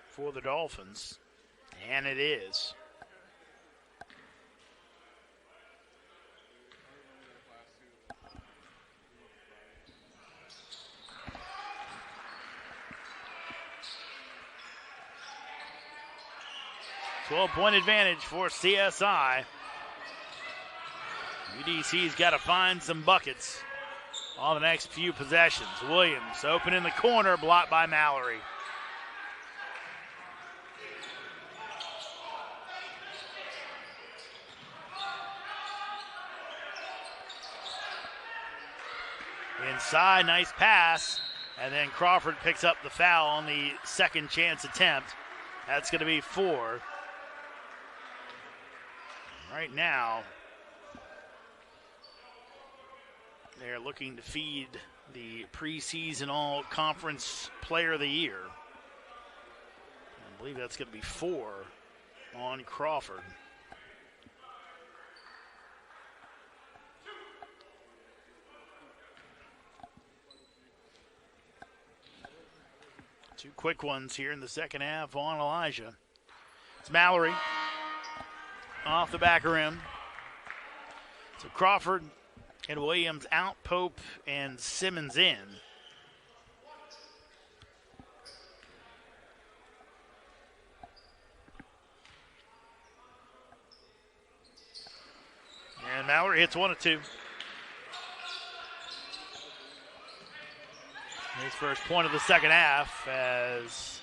Speaker 1: for the Dolphins, and it is. $12-point advantage for CSI. UDC's got to find some buckets on the next few possessions. Williams open in the corner, blocked by Mallory. Inside, nice pass, and then Crawford picks up the foul on the second chance attempt. That's going to be 4. Right now, they're looking to feed the preseason all-conference player of the year. I believe that's going to be 4 on Crawford. Two quick ones here in the second half on Elijah. It's Mallory off the back rim. So Crawford and Williams out, Pope and Simmons in. And Mallory hits 1 of 2. His first point of the second half as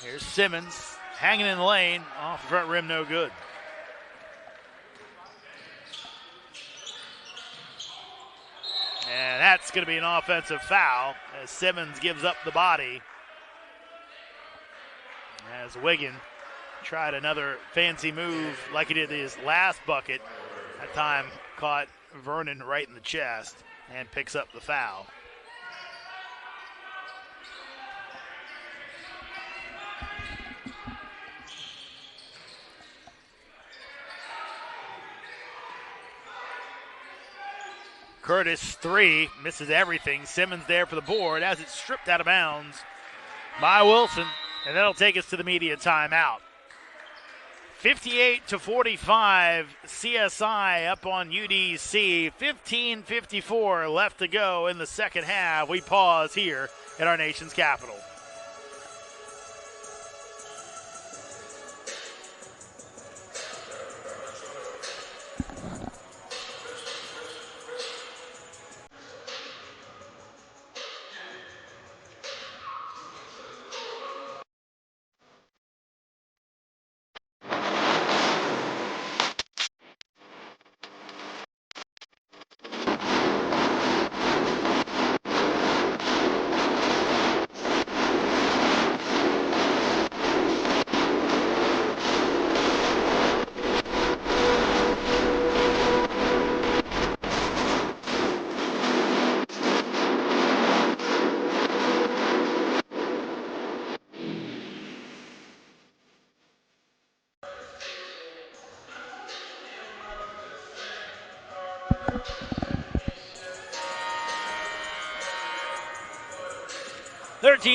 Speaker 1: here's Simmons hanging in the lane, off the front rim, no good. And that's going to be an offensive foul as Simmons gives up the body. As Wiggin tried another fancy move like he did his last bucket. That time caught Vernon right in the chest and picks up the foul. Curtis 3, misses everything. Simmons there for the board as it's stripped out of bounds by Wilson, and that'll take us to the media timeout. 58-45, CSI up on UDC. 15:54 left to go in the second half. We pause here at our nation's capital.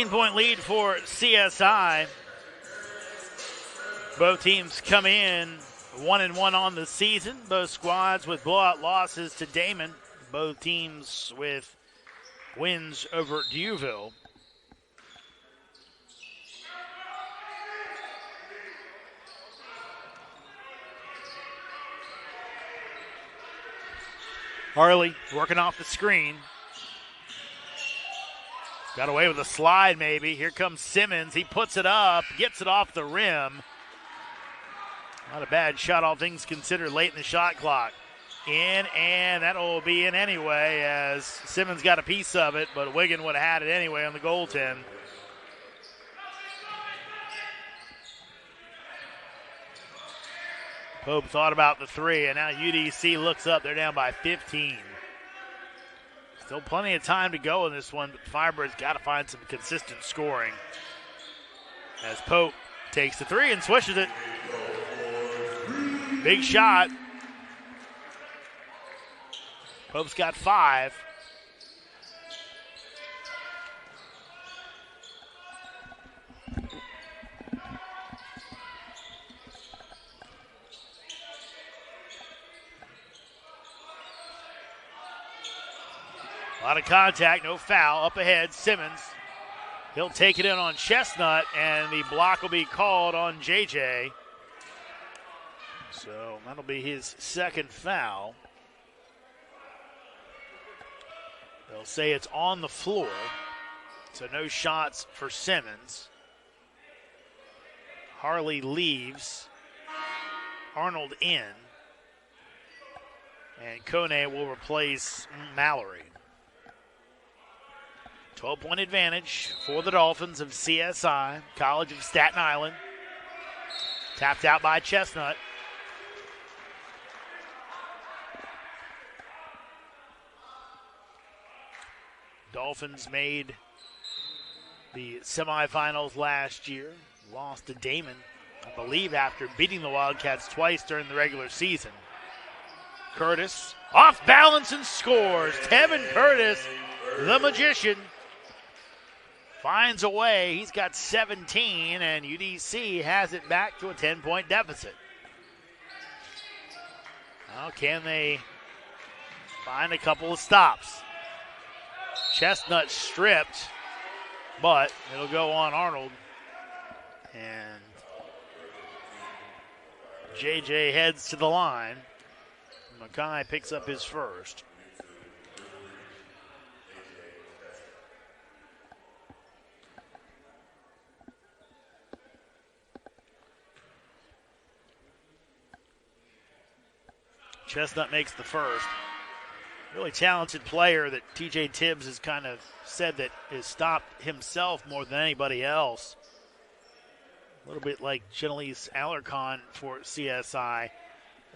Speaker 1: Point lead for CSI. Both teams come in 1-1 on the season. Both squads with blowout losses to Damon. Both teams with wins over Dewville. Harley working off the screen. Got away with a slide maybe. Here comes Simmons. He puts it up, gets it off the rim. Not a bad shot, all things considered, late in the shot clock. In, and that'll be in anyway as Simmons got a piece of it, but Wigan would have had it anyway on the goaltend. Pope thought about the three, and now UDC looks up. They're down by 15. Still plenty of time to go in this one, but Firebird's got to find some consistent scoring. As Pope takes the three and swishes it. Big shot. Pope's got 5. A lot of contact, no foul. Up ahead, Simmons. He'll take it in on Chestnut, and the block will be called on JJ. So that'll be his second foul. They'll say it's on the floor, so no shots for Simmons. Harley leaves. Arnold in. And Kone will replace Mallory. 12-point advantage for the Dolphins of CSI, College of Staten Island. Tapped out by Chestnut. Dolphins made the semifinals last year. Lost to Damon, I believe, after beating the Wildcats twice during the regular season. Curtis off balance and scores. Tevin Curtis, the magician, finds a way. He's got 17, and UDC has it back to a 10-point deficit. Now, can they find a couple of stops? Chestnut stripped, but it'll go on Arnold. And JJ heads to the line. Mackay picks up his first. Chestnut makes the first. Really talented player that TJ Tibbs has kind of said that has stopped himself more than anybody else. A little bit like Chenalise Alarcon for CSI.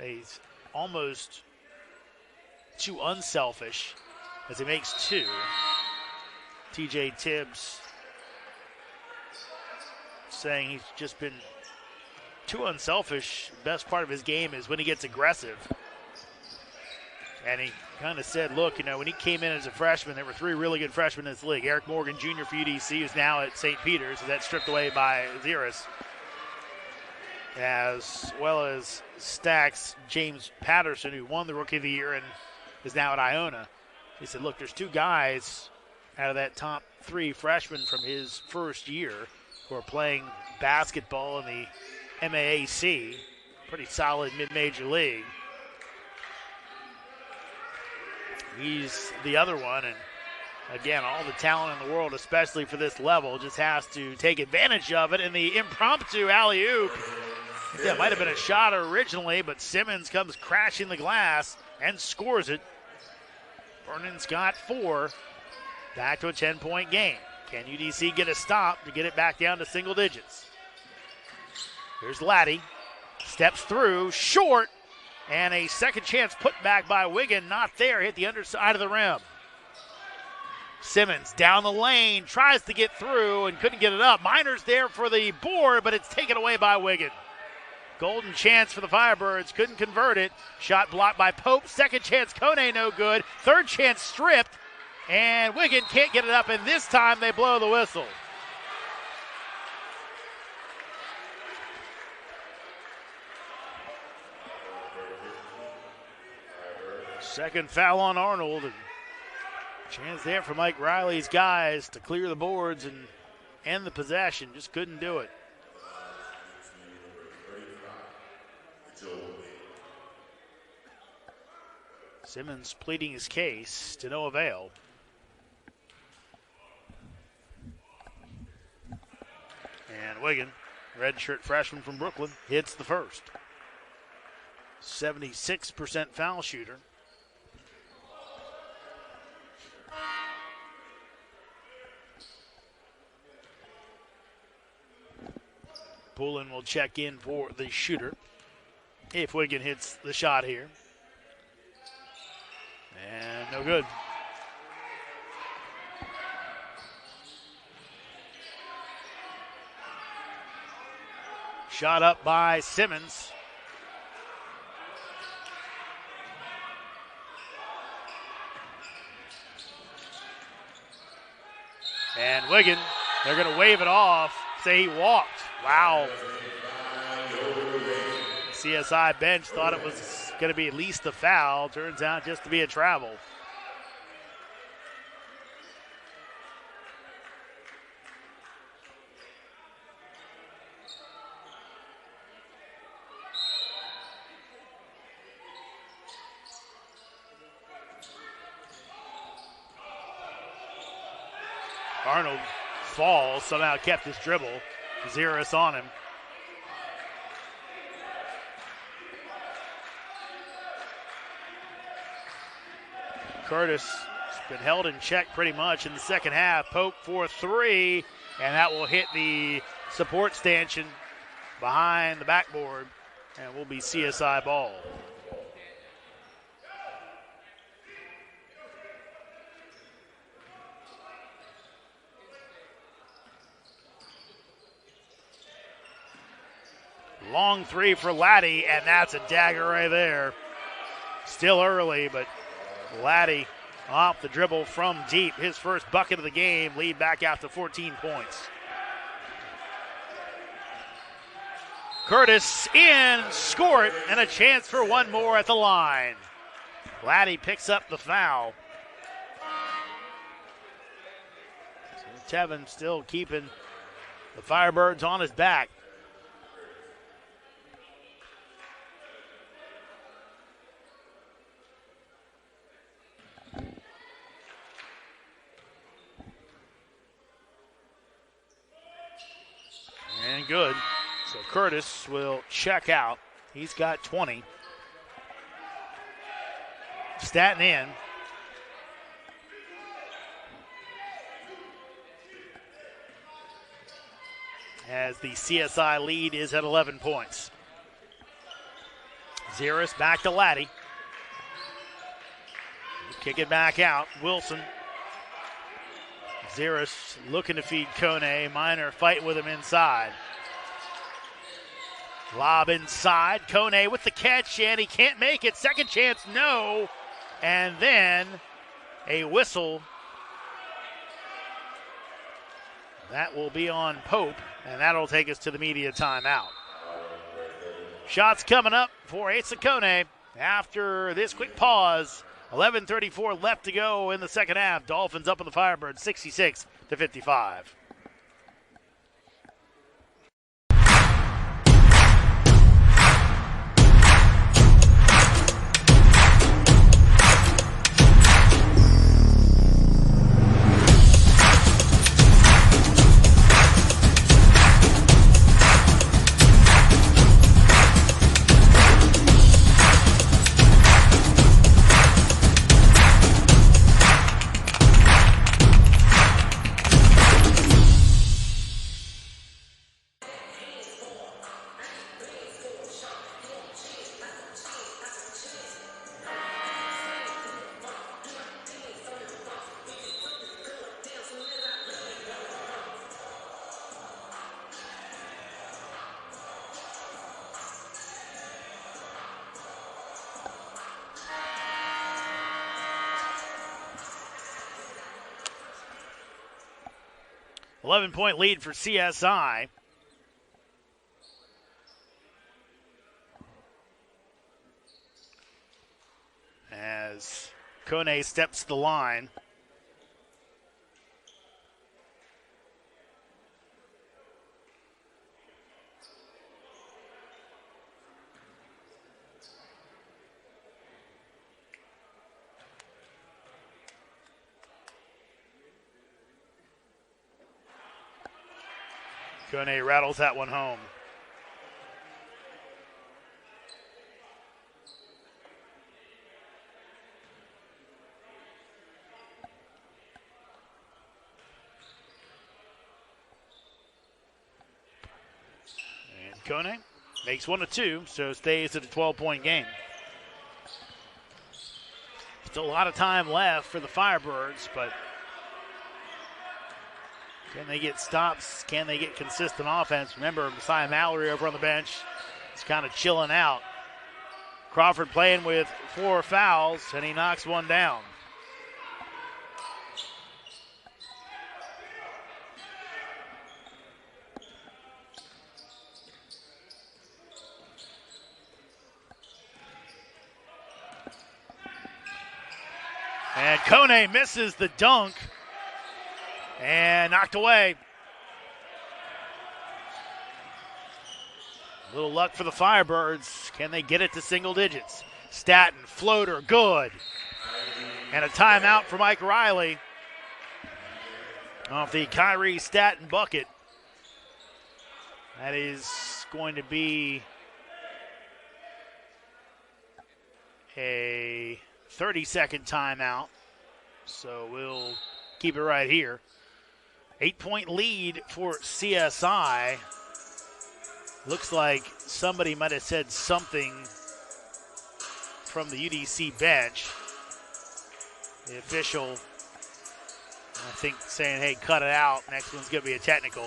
Speaker 1: He's almost too unselfish as he makes 2. TJ Tibbs saying he's just been too unselfish. Best part of his game is when he gets aggressive. And he kind of said, look, when he came in as a freshman, there were 3 really good freshmen in this league. Eric Morgan Jr. for UDC, who's now at St. Peter's, so that's stripped away by Aziris. As well as Stax James Patterson, who won the Rookie of the Year and is now at Iona. He said, look, there's 2 guys out of that top 3 freshmen from his first year who are playing basketball in the MAAC. Pretty solid mid-major league. He's the other one, and again, all the talent in the world, especially for this level, just has to take advantage of it. And the impromptu alley-oop, that might have been a shot originally, but Simmons comes crashing the glass and scores it. Vernon's got 4, back to a 10-point game. Can UDC get a stop to get it back down to single digits? Here's Laddie, steps through, short, and a second chance put back by Wigan, not there, hit the underside of the rim. Simmons down the lane, tries to get through and couldn't get it up. Minor's there for the board, but it's taken away by Wigan. Golden chance for the Firebirds, couldn't convert it. Shot blocked by Pope, second chance, Kone no good. Third chance stripped, and Wigan can't get it up, and this time they blow the whistle. Second foul on Arnold. And chance there for Mike Riley's guys to clear the boards and end the possession. Just couldn't do it. Simmons pleading his case to no avail. And Wiggin, redshirt freshman from Brooklyn, hits the first. 76% foul shooter. Poulin will check in for the shooter if Wiggin hits the shot here. And no good. Shot up by Simmons. And Wiggin, they're going to wave it off, say he walked. Wow. CSI bench thought it was going to be at least a foul. Turns out just to be a travel. Arnold falls, somehow kept his dribble. Zeros on him. Curtis has been held in check pretty much in the second half. Pope for three, and that will hit the support stanchion behind the backboard, and will be CSI ball. Long three for Laddie, and that's a dagger right there. Still early, but Laddie off the dribble from deep. His first bucket of the game, lead back out to 14 points. Curtis in, score it, and a chance for one more at the line. Laddie picks up the foul. So Tevin still keeping the Firebirds on his back. And good. So Curtis will check out. He's got 20. Staten in. As the CSI lead is at 11 points. Zeris back to Laddie. Kick it back out. Wilson. Zeris looking to feed Kone. Minor fighting with him inside. Lob inside. Kone with the catch, and he can't make it. Second chance, no. And then a whistle. That will be on Pope, and that'll take us to the media timeout. Shots coming up for Asa Kone after this quick pause. 11:34 left to go in the second half. Dolphins up on the Firebirds, 66-55. Point lead for CSI. As Kone steps to the line. Kone rattles that one home. And Kone makes 1 of 2, so stays at a 12-point game. Still a lot of time left for the Firebirds, but can they get stops? Can they get consistent offense? Remember, Messiah Mallory over on the bench is kind of chilling out. Crawford playing with 4 fouls, and he knocks one down. And Kone misses the dunk and knocked away. A little luck for the Firebirds. Can they get it to single digits? Staten, floater, good. And a timeout for Mike Riley off the Kyrie Staten bucket. That is going to be a 30-second timeout, so we'll keep it right here. 8-point lead for CSI. Looks like somebody might have said something from the UDC bench. The official, I think, saying, hey, cut it out. Next one's going to be a technical.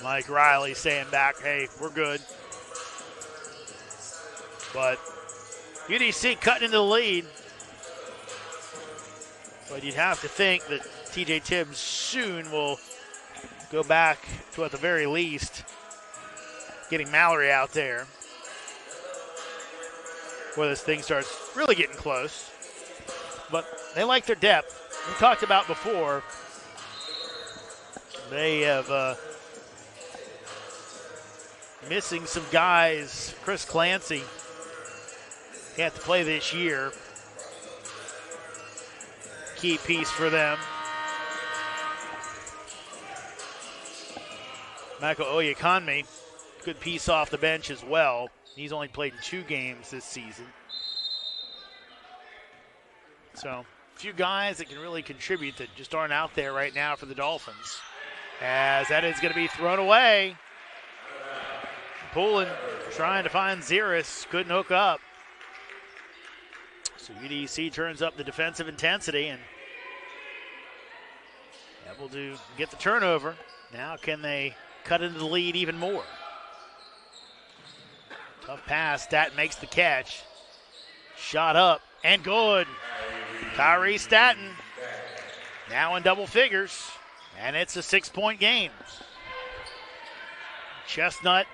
Speaker 1: Mike Riley saying back, hey, we're good. But UDC cutting into the lead. But you'd have to think that TJ Tibbs soon will go back to, at the very least, getting Mallory out there where this thing starts really getting close. But they like their depth. We talked about before, they have missing some guys. Chris Clancy, he had to play this year. Key piece for them. Michael Oyekanmi, good piece off the bench as well. He's only played in 2 games this season. So a few guys that can really contribute that just aren't out there right now for the Dolphins. As that is going to be thrown away. Pulling, trying to find Ziris, couldn't hook up. So UDC turns up the defensive intensity and able to get the turnover. Now can they cut into the lead even more? Tough pass, Staten makes the catch. Shot up and good. Kyrie Staten now in double figures, and it's a 6-point game. Chestnut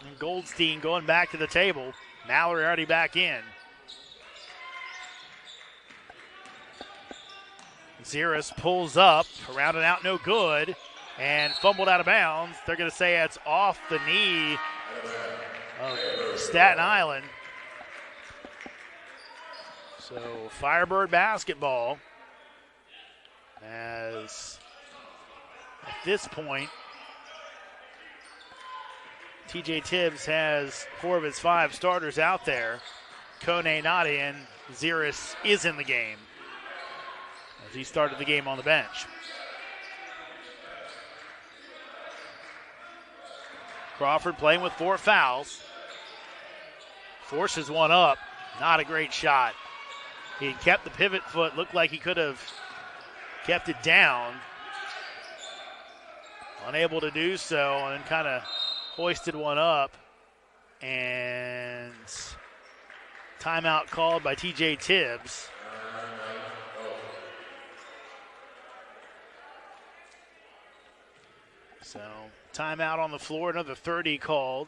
Speaker 1: and Goldstein going back to the table. Mallory already back in. Ziris pulls up, around and out, no good, and fumbled out of bounds. They're going to say it's off the knee of Staten Island. So Firebird basketball, as at this point, TJ Tibbs has 4 of his 5 starters out there. Kone not in. Ziris is in the game, as he started the game on the bench. Crawford playing with 4 fouls. Forces one up. Not a great shot. He kept the pivot foot. Looked like he could have kept it down. Unable to do so, and then kind of hoisted one up. And timeout called by TJ Tibbs. So timeout on the floor, another 30 called.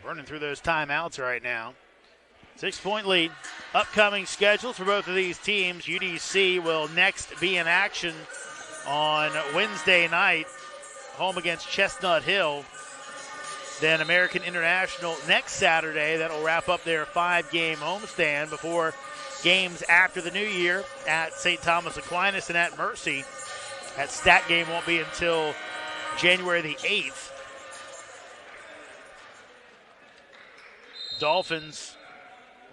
Speaker 1: Burning through those timeouts right now. 6-point lead. Upcoming schedules for both of these teams. UDC will next be in action on Wednesday night, home against Chestnut Hill. Then American International next Saturday. That'll wrap up their 5-game homestand before games after the new year at St. Thomas Aquinas and at Mercy That stat game won't be until January the 8th. Dolphins,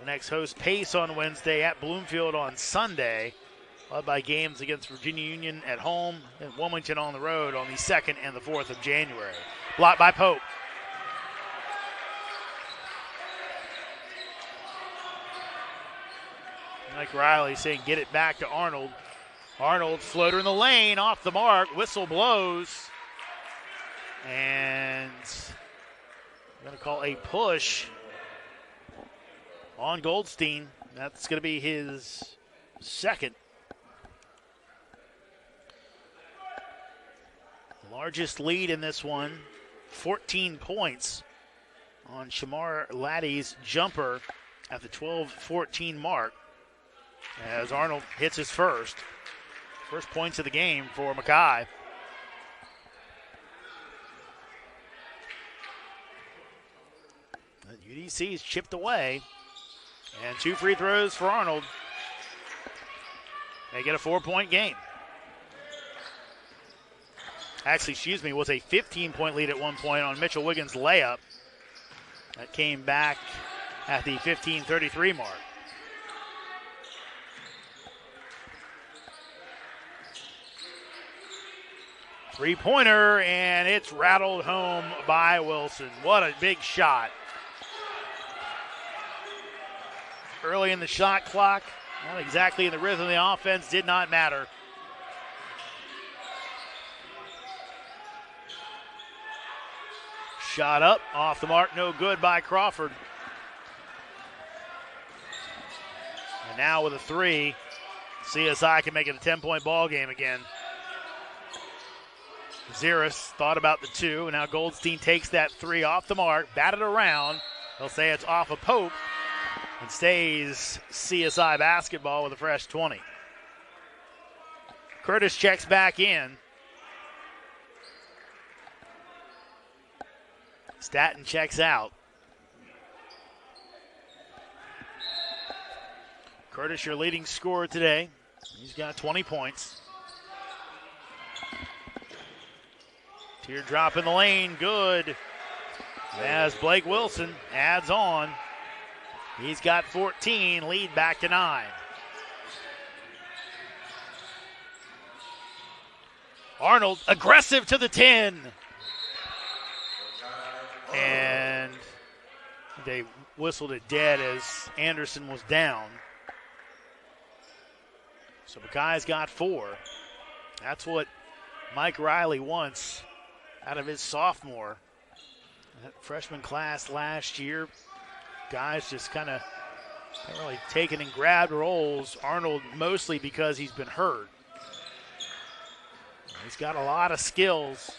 Speaker 1: the next host Pace on Wednesday, at Bloomfield on Sunday, followed by games against Virginia Union at home and Wilmington on the road on the 2nd and the 4th of January. Blocked by Pope. Mike Riley saying get it back to Arnold. Arnold, floater in the lane, off the mark, whistle blows. And we're going to call a push on Goldstein. That's going to be his second. Largest lead in this one, 14 points on Shamar Laddie's jumper at the 12-14 mark as Arnold hits his first points of the game for Mackay. UDC's chipped away, and 2 free throws for Arnold. They get a 4-point game. Actually, was a 15-point lead at one point on Mitchell Wiggins' layup. That came back at the 15:33 mark. Three-pointer, and it's rattled home by Wilson. What a big shot. Early in the shot clock, not exactly in the rhythm of the offense, did not matter. Shot up, off the mark, no good by Crawford. And now with a 3, CSI can make it a 10-point ball game again. Ziris thought about the 2, and now Goldstein takes that 3 off the mark, batted around. They'll say it's off of Pope, and stays CSI basketball with a fresh 20. Curtis checks back in. Staten checks out. Curtis, your leading scorer today. He's got 20 points. Teardrop in the lane, good. As Blake Wilson adds on. He's got 14, lead back to 9. Arnold, aggressive to the 10. And they whistled it dead as Anderson was down. So Mackay's got 4. That's what Mike Riley wants out of his sophomore. That freshman class last year, guys just kind of haven't really taken and grabbed roles. Arnold mostly because he's been hurt. He's got a lot of skills.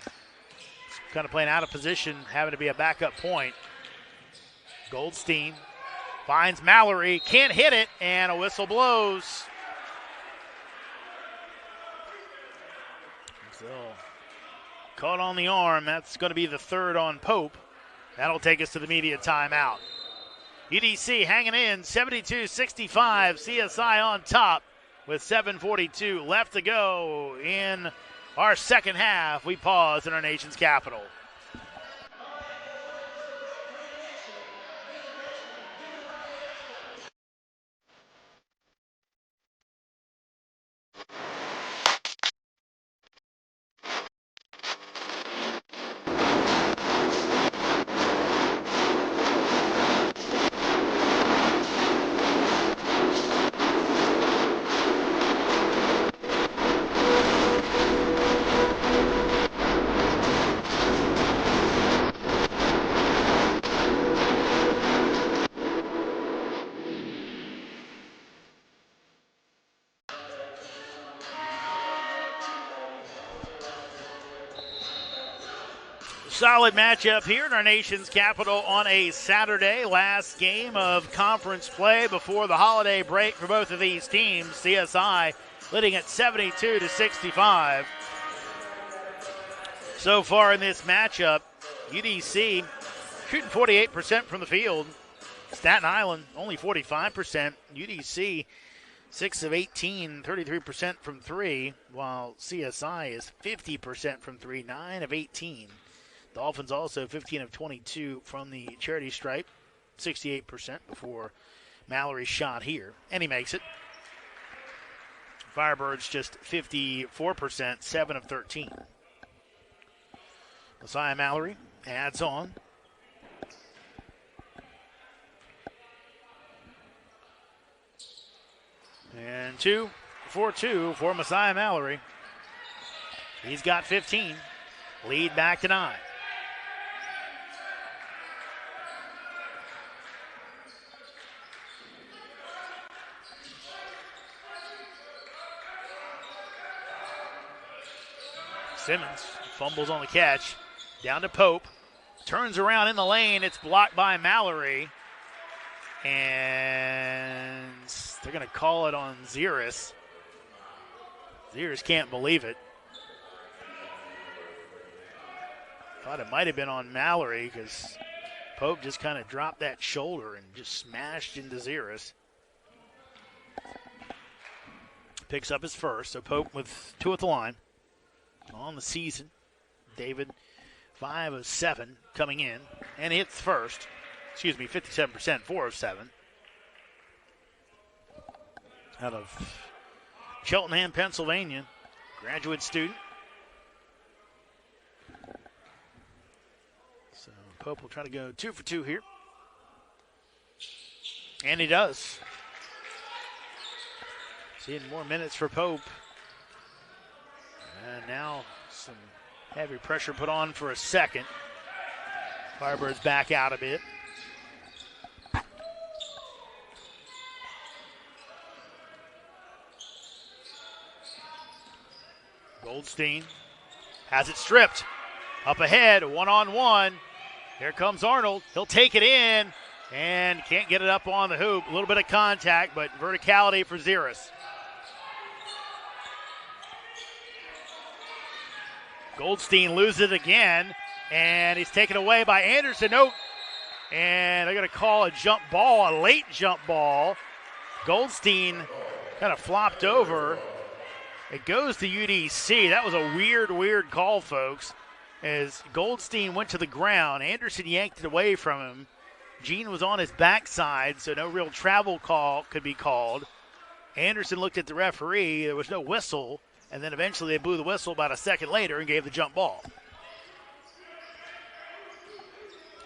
Speaker 1: He's kind of playing out of position, having to be a backup point. Goldstein finds Mallory, can't hit it, and a whistle blows. So, caught on the arm. That's going to be the 3rd on Pope. That'll take us to the media timeout. UDC hanging in 72-65. CSI on top with 7:42 left to go in our second half. We pause in our nation's capital. Solid matchup here in our nation's capital on a Saturday. Last game of conference play before the holiday break for both of these teams. CSI leading at 72-65. So far in this matchup, UDC shooting 48% from the field. Staten Island only 45%. UDC 6 of 18, 33% from three, while CSI is 50% from three, 9 of 18. Dolphins also 15 of 22 from the charity stripe, 68% before Mallory's shot here, and he makes it. Firebirds just 54%, 7 of 13. Messiah Mallory adds on. And 2 for 2 for Messiah Mallory. He's got 15. Lead back to 9. Simmons fumbles on the catch. Down to Pope. Turns around in the lane. It's blocked by Mallory. And they're going to call it on Zeris. Zeris can't believe it. Thought it might have been on Mallory because Pope just kind of dropped that shoulder and just smashed into Zeris. Picks up his first, so Pope with 2 at the line on the season. David, 5 of 7 coming in, and hits first. 57%, 4 of 7. Out of Cheltenham, Pennsylvania, graduate student. So Pope will try to go 2 for 2 here. And he does. Seeing more minutes for Pope. And now some heavy pressure put on for a second. Firebirds back out a bit. Goldstein has it stripped. Up ahead, 1-on-1. Here comes Arnold. He'll take it in and can't get it up on the hoop. A little bit of contact, but verticality for Zeris. Goldstein loses it again, and he's taken away by Anderson. Nope. And they're going to call a jump ball, a late jump ball. Goldstein kind of flopped over. It goes to UDC. That was a weird call, folks. As Goldstein went to the ground, Anderson yanked it away from him. Gene was on his backside, so no real travel call could be called. Anderson looked at the referee. There was no whistle, and then eventually they blew the whistle about a second later and gave the jump ball.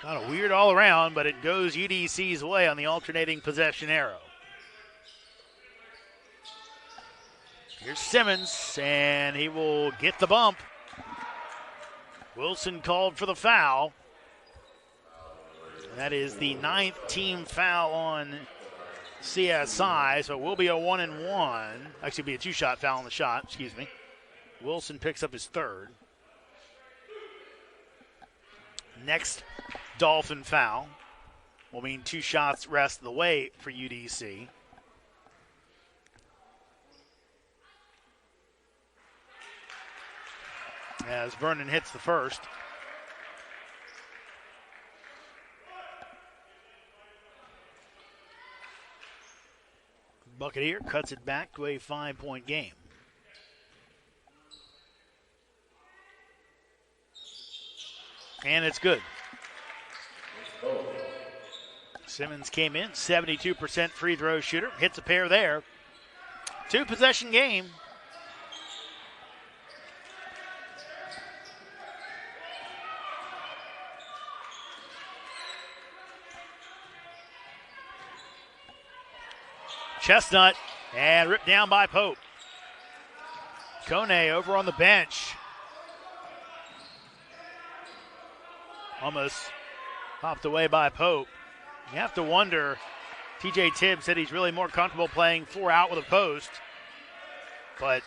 Speaker 1: Kind of weird all around, but it goes UDC's way on the alternating possession arrow. Here's Simmons, and he will get the bump. Wilson called for the foul. That is the 9th team foul on CSI, so it will be a 1-and-1. Actually, be a 2-shot foul on the shot, excuse me. Wilson picks up his 3rd. Next Dolphin foul will mean 2 shots rest of the way for UDC. As Vernon hits the first. Buccaneer cuts it back to a 5-point game. And it's good. Simmons came in, 72% free throw shooter. Hits a pair there. 2-possession game. Chestnut, and ripped down by Pope. Kone over on the bench. Almost popped away by Pope. You have to wonder, TJ Tibbs said he's really more comfortable playing 4 out with a post. But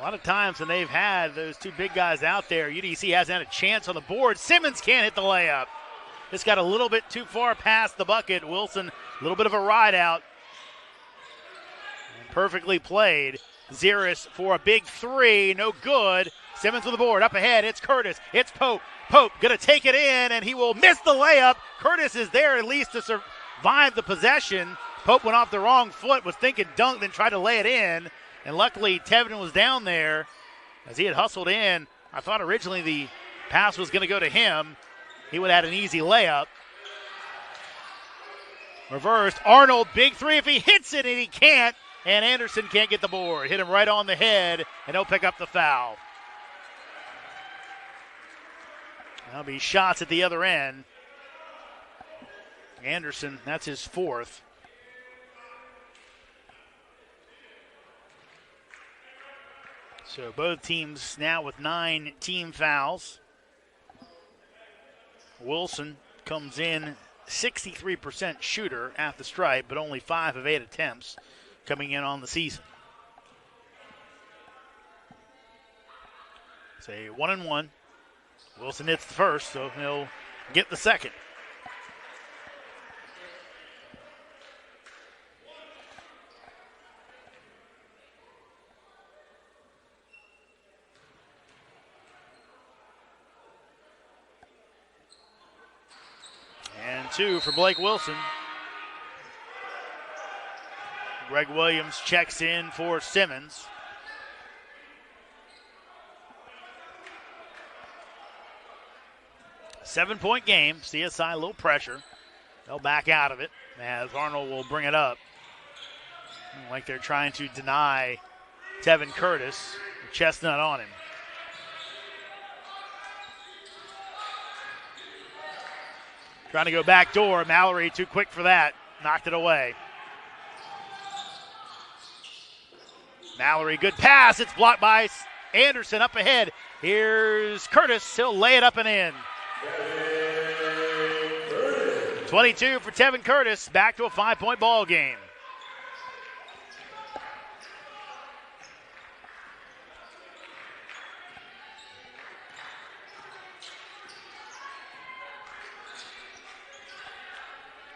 Speaker 1: a lot of times when they've had those 2 big guys out there, UDC hasn't had a chance on the board. Simmons can't hit the layup. Just got a little bit too far past the bucket. Wilson, a little bit of a ride out. Perfectly played. Zeris for a big 3, no good. Simmons with the board, up ahead, it's Curtis, it's Pope. Pope gonna take it in, and he will miss the layup. Curtis is there at least to survive the possession. Pope went off the wrong foot, was thinking dunk, then tried to lay it in. And luckily, Tevin was down there as he had hustled in. I thought originally the pass was going to go to him. He would have had an easy layup. Reversed. Arnold, big three if he hits it, and he can't. And Anderson can't get the board. Hit him right on the head, and he'll pick up the foul. There'll be shots at the other end. Anderson, that's his fourth. So both teams now with 9 team fouls. Wilson comes in 63% shooter at the stripe, but only 5 of 8 attempts coming in on the season. It's a 1-and-1. Wilson hits the first, so he'll get the second. And 2 for Blake Wilson. Greg Williams checks in for Simmons. Seven-point game. CSI a little pressure. They'll back out of it as Arnold will bring it up. Like they're trying to deny Tevin Curtis. Chestnut on him. Trying to go back door. Mallory too quick for that. Knocked it away. Mallory, good pass. It's blocked by Anderson up ahead. Here's Curtis. He'll lay it up and in. 22 for Tevin Curtis. Back to a 5-point ball game.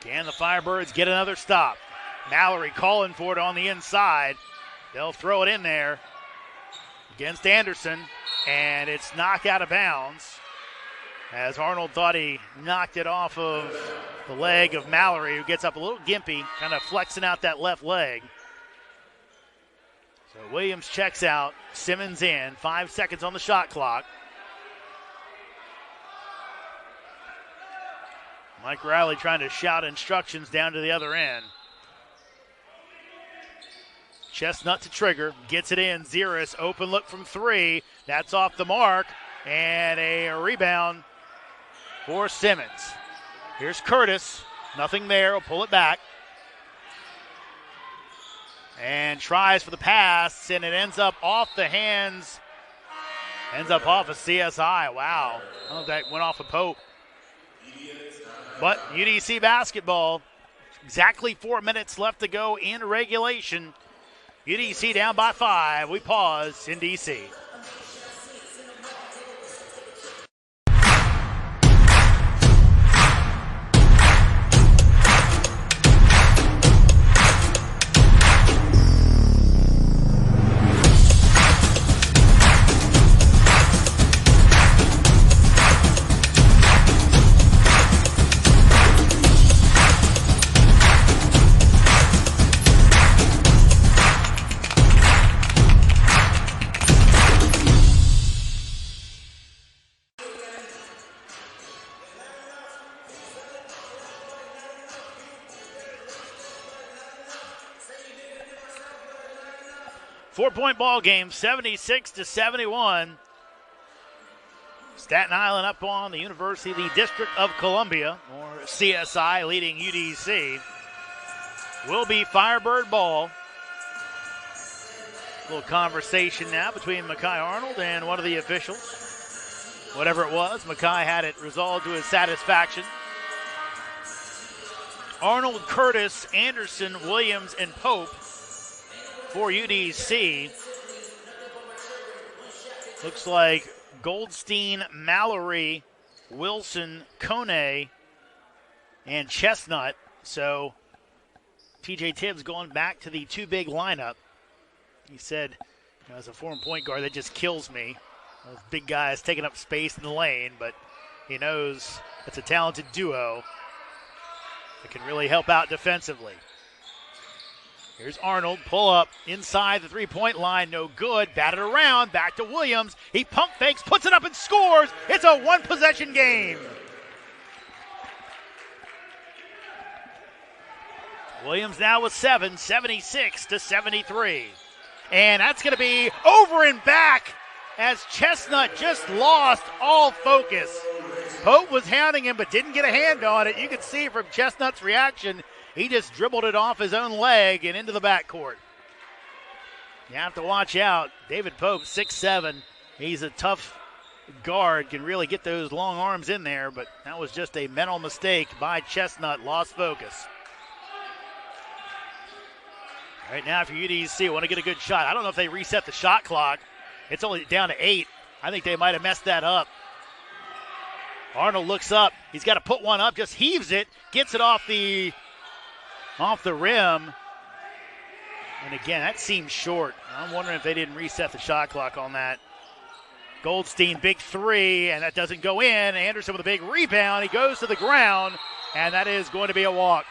Speaker 1: Can the Firebirds get another stop? Mallory calling for it on the inside. They'll throw it in there against Anderson, and it's knocked out of bounds as Arnold thought he knocked it off of the leg of Mallory, who gets up a little gimpy, kind of flexing out that left leg. So Williams checks out, Simmons in, 5 seconds on the shot clock. Mike Riley trying to shout instructions down to the other end. Chestnut to trigger, gets it in. Ziris, open look from 3. That's off the mark, and a rebound for Simmons. Here's Curtis, nothing there, will pull it back. And tries for the pass, and it ends up off the hands. Ends up off of CSI, wow. I don't know if that went off of Pope. But UDC basketball, exactly 4 minutes left to go in regulation. UDC down by 5. We pause in DC. Four-point ball game, 76-71. Staten Island up on the University of the District of Columbia, or CSI leading UDC. Will be Firebird ball. A little conversation now between Mekhi Arnold and one of the officials. Whatever it was, Mekhi had it resolved to his satisfaction. Arnold, Curtis, Anderson, Williams, and Pope for UDC. Looks like Goldstein, Mallory, Wilson, Kone, and Chestnut. So TJ Tibbs going back to the 2 big lineup. He said, as a former point guard, that just kills me. Those big guys taking up space in the lane, but he knows it's a talented duo that can really help out defensively. Here's Arnold, pull up inside the three-point line, no good. Batted around, back to Williams. He pump fakes, puts it up and scores. It's a one-possession game. Williams now with 7, 76-73. And that's going to be over and back as Chestnut just lost all focus. Pope was hounding him but didn't get a hand on it. You could see from Chestnut's reaction, he just dribbled it off his own leg and into the backcourt. You have to watch out. David Pope, 6'7". He's a tough guard, can really get those long arms in there, but that was just a mental mistake by Chestnut, lost focus. Right now for UDC, want to get a good shot. I don't know if they reset the shot clock. It's only down to 8. I think they might have messed that up. Arnold looks up. He's got to put one up, just heaves it, gets it off the rim. And again, that seems short. I'm wondering if they didn't reset the shot clock on that. Goldstein, big three, and that doesn't go in. Anderson with a big rebound. He goes to the ground, and that is going to be a walk.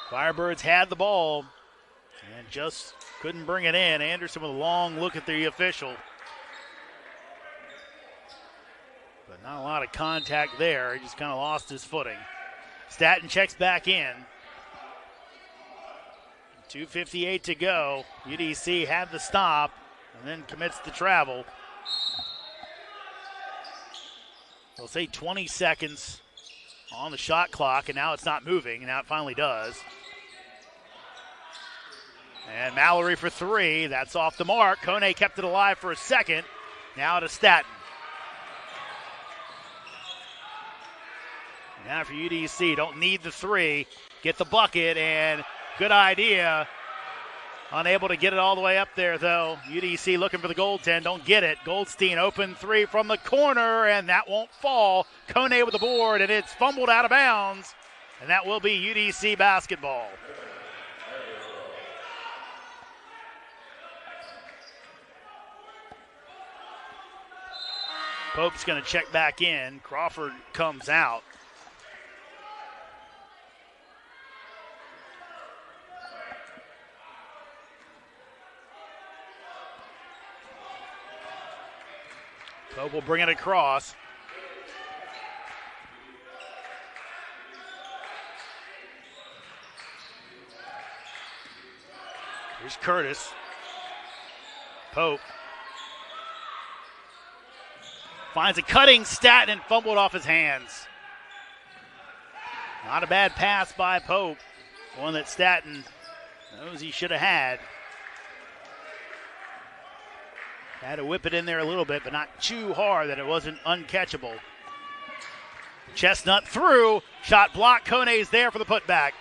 Speaker 1: Firebirds had the ball and just couldn't bring it in. Anderson with a long look at the official. But not a lot of contact there. He just kind of lost his footing. Staten checks back in. 2:58 to go. UDC had the stop and then commits the travel. They'll say 20 seconds on the shot clock, and now it's not moving, and now it finally does. And Mallory for three. That's off the mark. Kone kept it alive for a second. Now to Staten. Now for UDC, don't need the three. Get the bucket, and good idea. Unable to get it all the way up there, though. UDC looking for the goaltend. Don't get it. Goldstein open three from the corner, and that won't fall. Kone with the board, and it's fumbled out of bounds. And that will be UDC basketball. Pope's going to check back in. Crawford comes out. Pope will bring it across. Here's Curtis. Pope finds a cutting Staten and fumbled off his hands. Not a bad pass by Pope. One that Staten knows he should have had. Had to whip it in there a little bit, but not too hard that it wasn't uncatchable. Chestnut through. Shot blocked. Kone's there for the putback.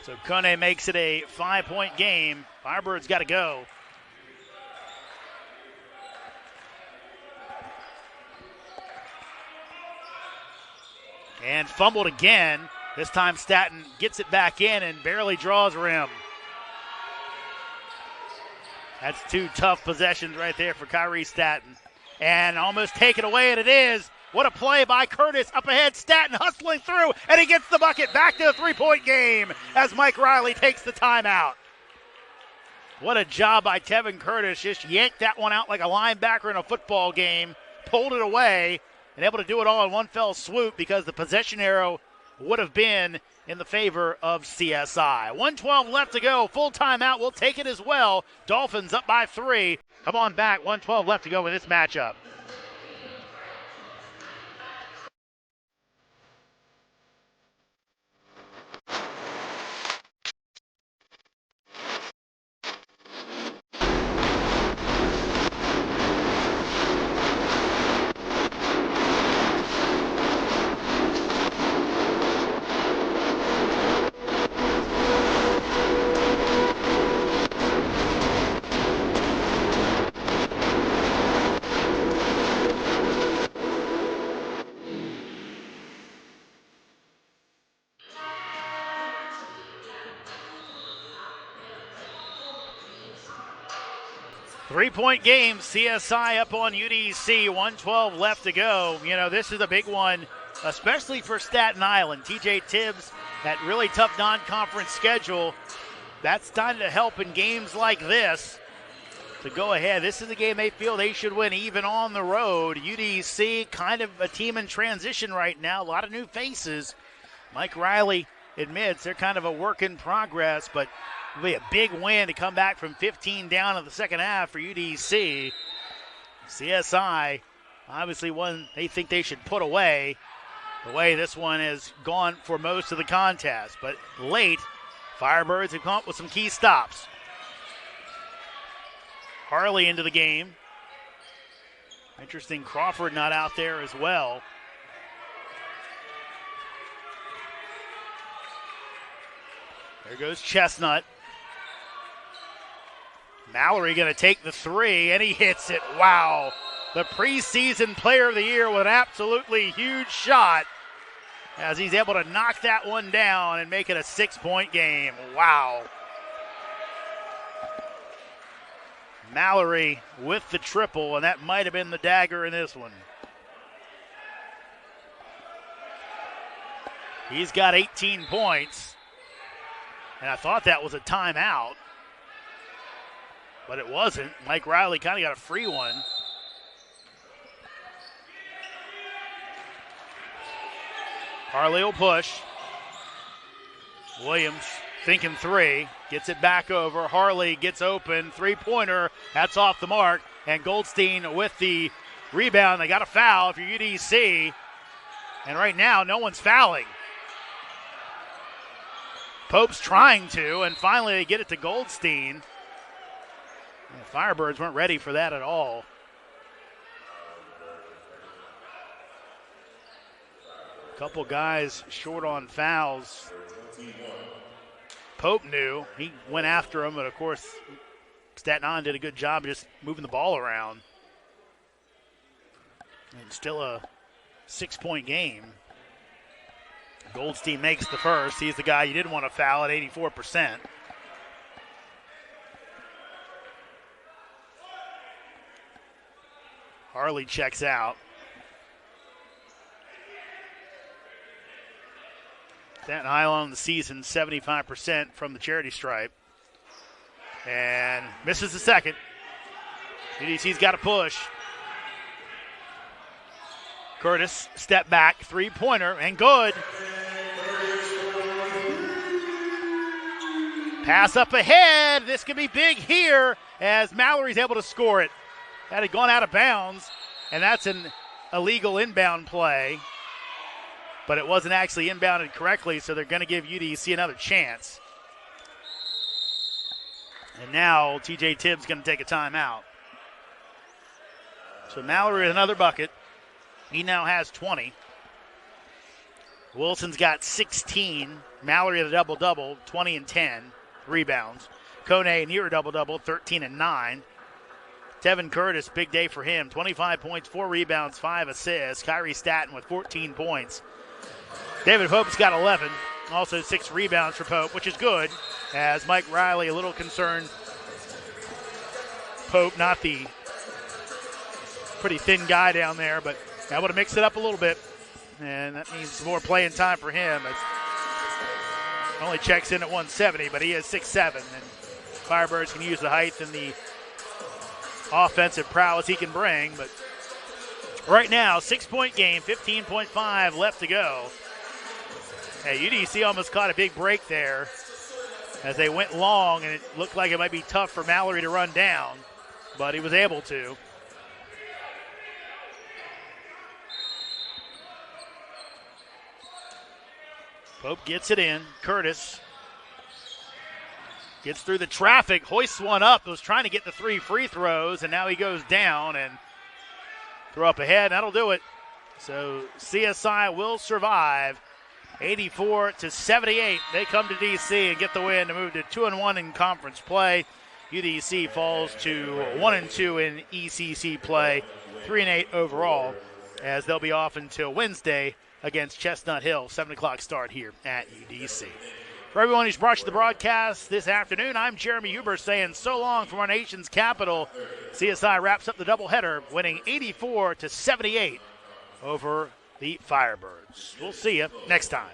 Speaker 1: So Kone makes it a 5-point game. Firebirds got to go. And fumbled again. This time Staten gets it back in and barely draws rim. That's two tough possessions right there for Kyrie Staten. And almost taken away, and it is. What a play by Curtis. Up ahead, Staten hustling through, and he gets the bucket. Back to the three-point game as Mike Riley takes the timeout. What a job by Tevin Curtis. Just yanked that one out like a linebacker in a football game. Pulled it away and able to do it all in one fell swoop because the possession arrow would have been in the favor of CSI. 1:12 left to go. Full timeout. We'll take it as well. Dolphins up by 3. Come on back. 1:12 left to go in this matchup. 3-point game, CSI up on UDC, 1:12 left to go. You know, this is a big one, especially for Staten Island. TJ Tibbs, that really tough non-conference schedule, that's starting to help in games like this to go ahead. This is a game they feel they should win even on the road. UDC, kind of a team in transition right now, a lot of new faces. Mike Riley admits they're kind of a work in progress, but it'll be a big win to come back from 15 down in the second half for UDC. CSI, obviously one they think they should put away, the way this one has gone for most of the contest. But late, Firebirds have come up with some key stops. Harley into the game. Interesting, Crawford not out there as well. There goes Chestnut. Mallory going to take the three, and he hits it. Wow. The preseason player of the year with an absolutely huge shot as he's able to knock that one down and make it a 6-point game. Wow. Mallory with the triple, and that might have been the dagger in this one. He's got 18 points, and I thought that was a timeout, but it wasn't. Mike Riley kind of got a free one. Harley will push. Williams thinking three, gets it back over. Harley gets open, three-pointer, that's off the mark, and Goldstein with the rebound. They got a foul if you're UDC, and right now no one's fouling. Pope's trying to, and finally they get it to Goldstein. The Firebirds weren't ready for that at all. A couple guys short on fouls. Pope knew. He went after him, but of course Staten Island did a good job just moving the ball around. And still a 6-point game. Goldstein makes the first. He's the guy you didn't want to foul at 84%. Harley checks out. Staten Island on the season, 75% from the charity stripe. And misses the second. UDC's got to push. Curtis, step back, three-pointer, and good. Pass up ahead. This could be big here as Mallory's able to score it. That had gone out of bounds, and that's an illegal inbound play. But it wasn't actually inbounded correctly, so they're going to give UDC another chance. And now TJ Tibbs going to take a timeout. So Mallory with another bucket. He now has 20. Wilson's got 16. Mallory with a double-double, 20 and 10 rebounds. Kone near a double-double, 13 and 9. Tevin Curtis, big day for him. 25 points, 4 rebounds, 5 assists. Kyrie Staten with 14 points. David Pope's got 11. Also 6 rebounds for Pope, which is good, as Mike Riley a little concerned. Pope, not the pretty thin guy down there, but able to mix it up a little bit. And that means more playing time for him. As only checks in at 170, but he is 6'7", and Firebirds can use the height and the offensive prowess he can bring. But right now, 6-point game, 15.5 left to go. Hey, UDC almost caught a big break there as they went long, and it looked like it might be tough for Mallory to run down, but he was able to. Pope gets it in. Curtis gets through the traffic, hoists one up, was trying to get the 3 free throws, and now he goes down and throw up ahead. That'll do it. So CSI will survive. 84-78. They come to DC and get the win to move to 2-1 in conference play. UDC falls to 1-2 in ECC play, 3-8 overall, as they'll be off until Wednesday against Chestnut Hill, 7 o'clock start here at UDC. For everyone who's brought you the broadcast this afternoon, I'm Jeremy Huber saying so long from our nation's capital. CSI wraps up the doubleheader, winning 84-78 over the Firebirds. We'll see you next time.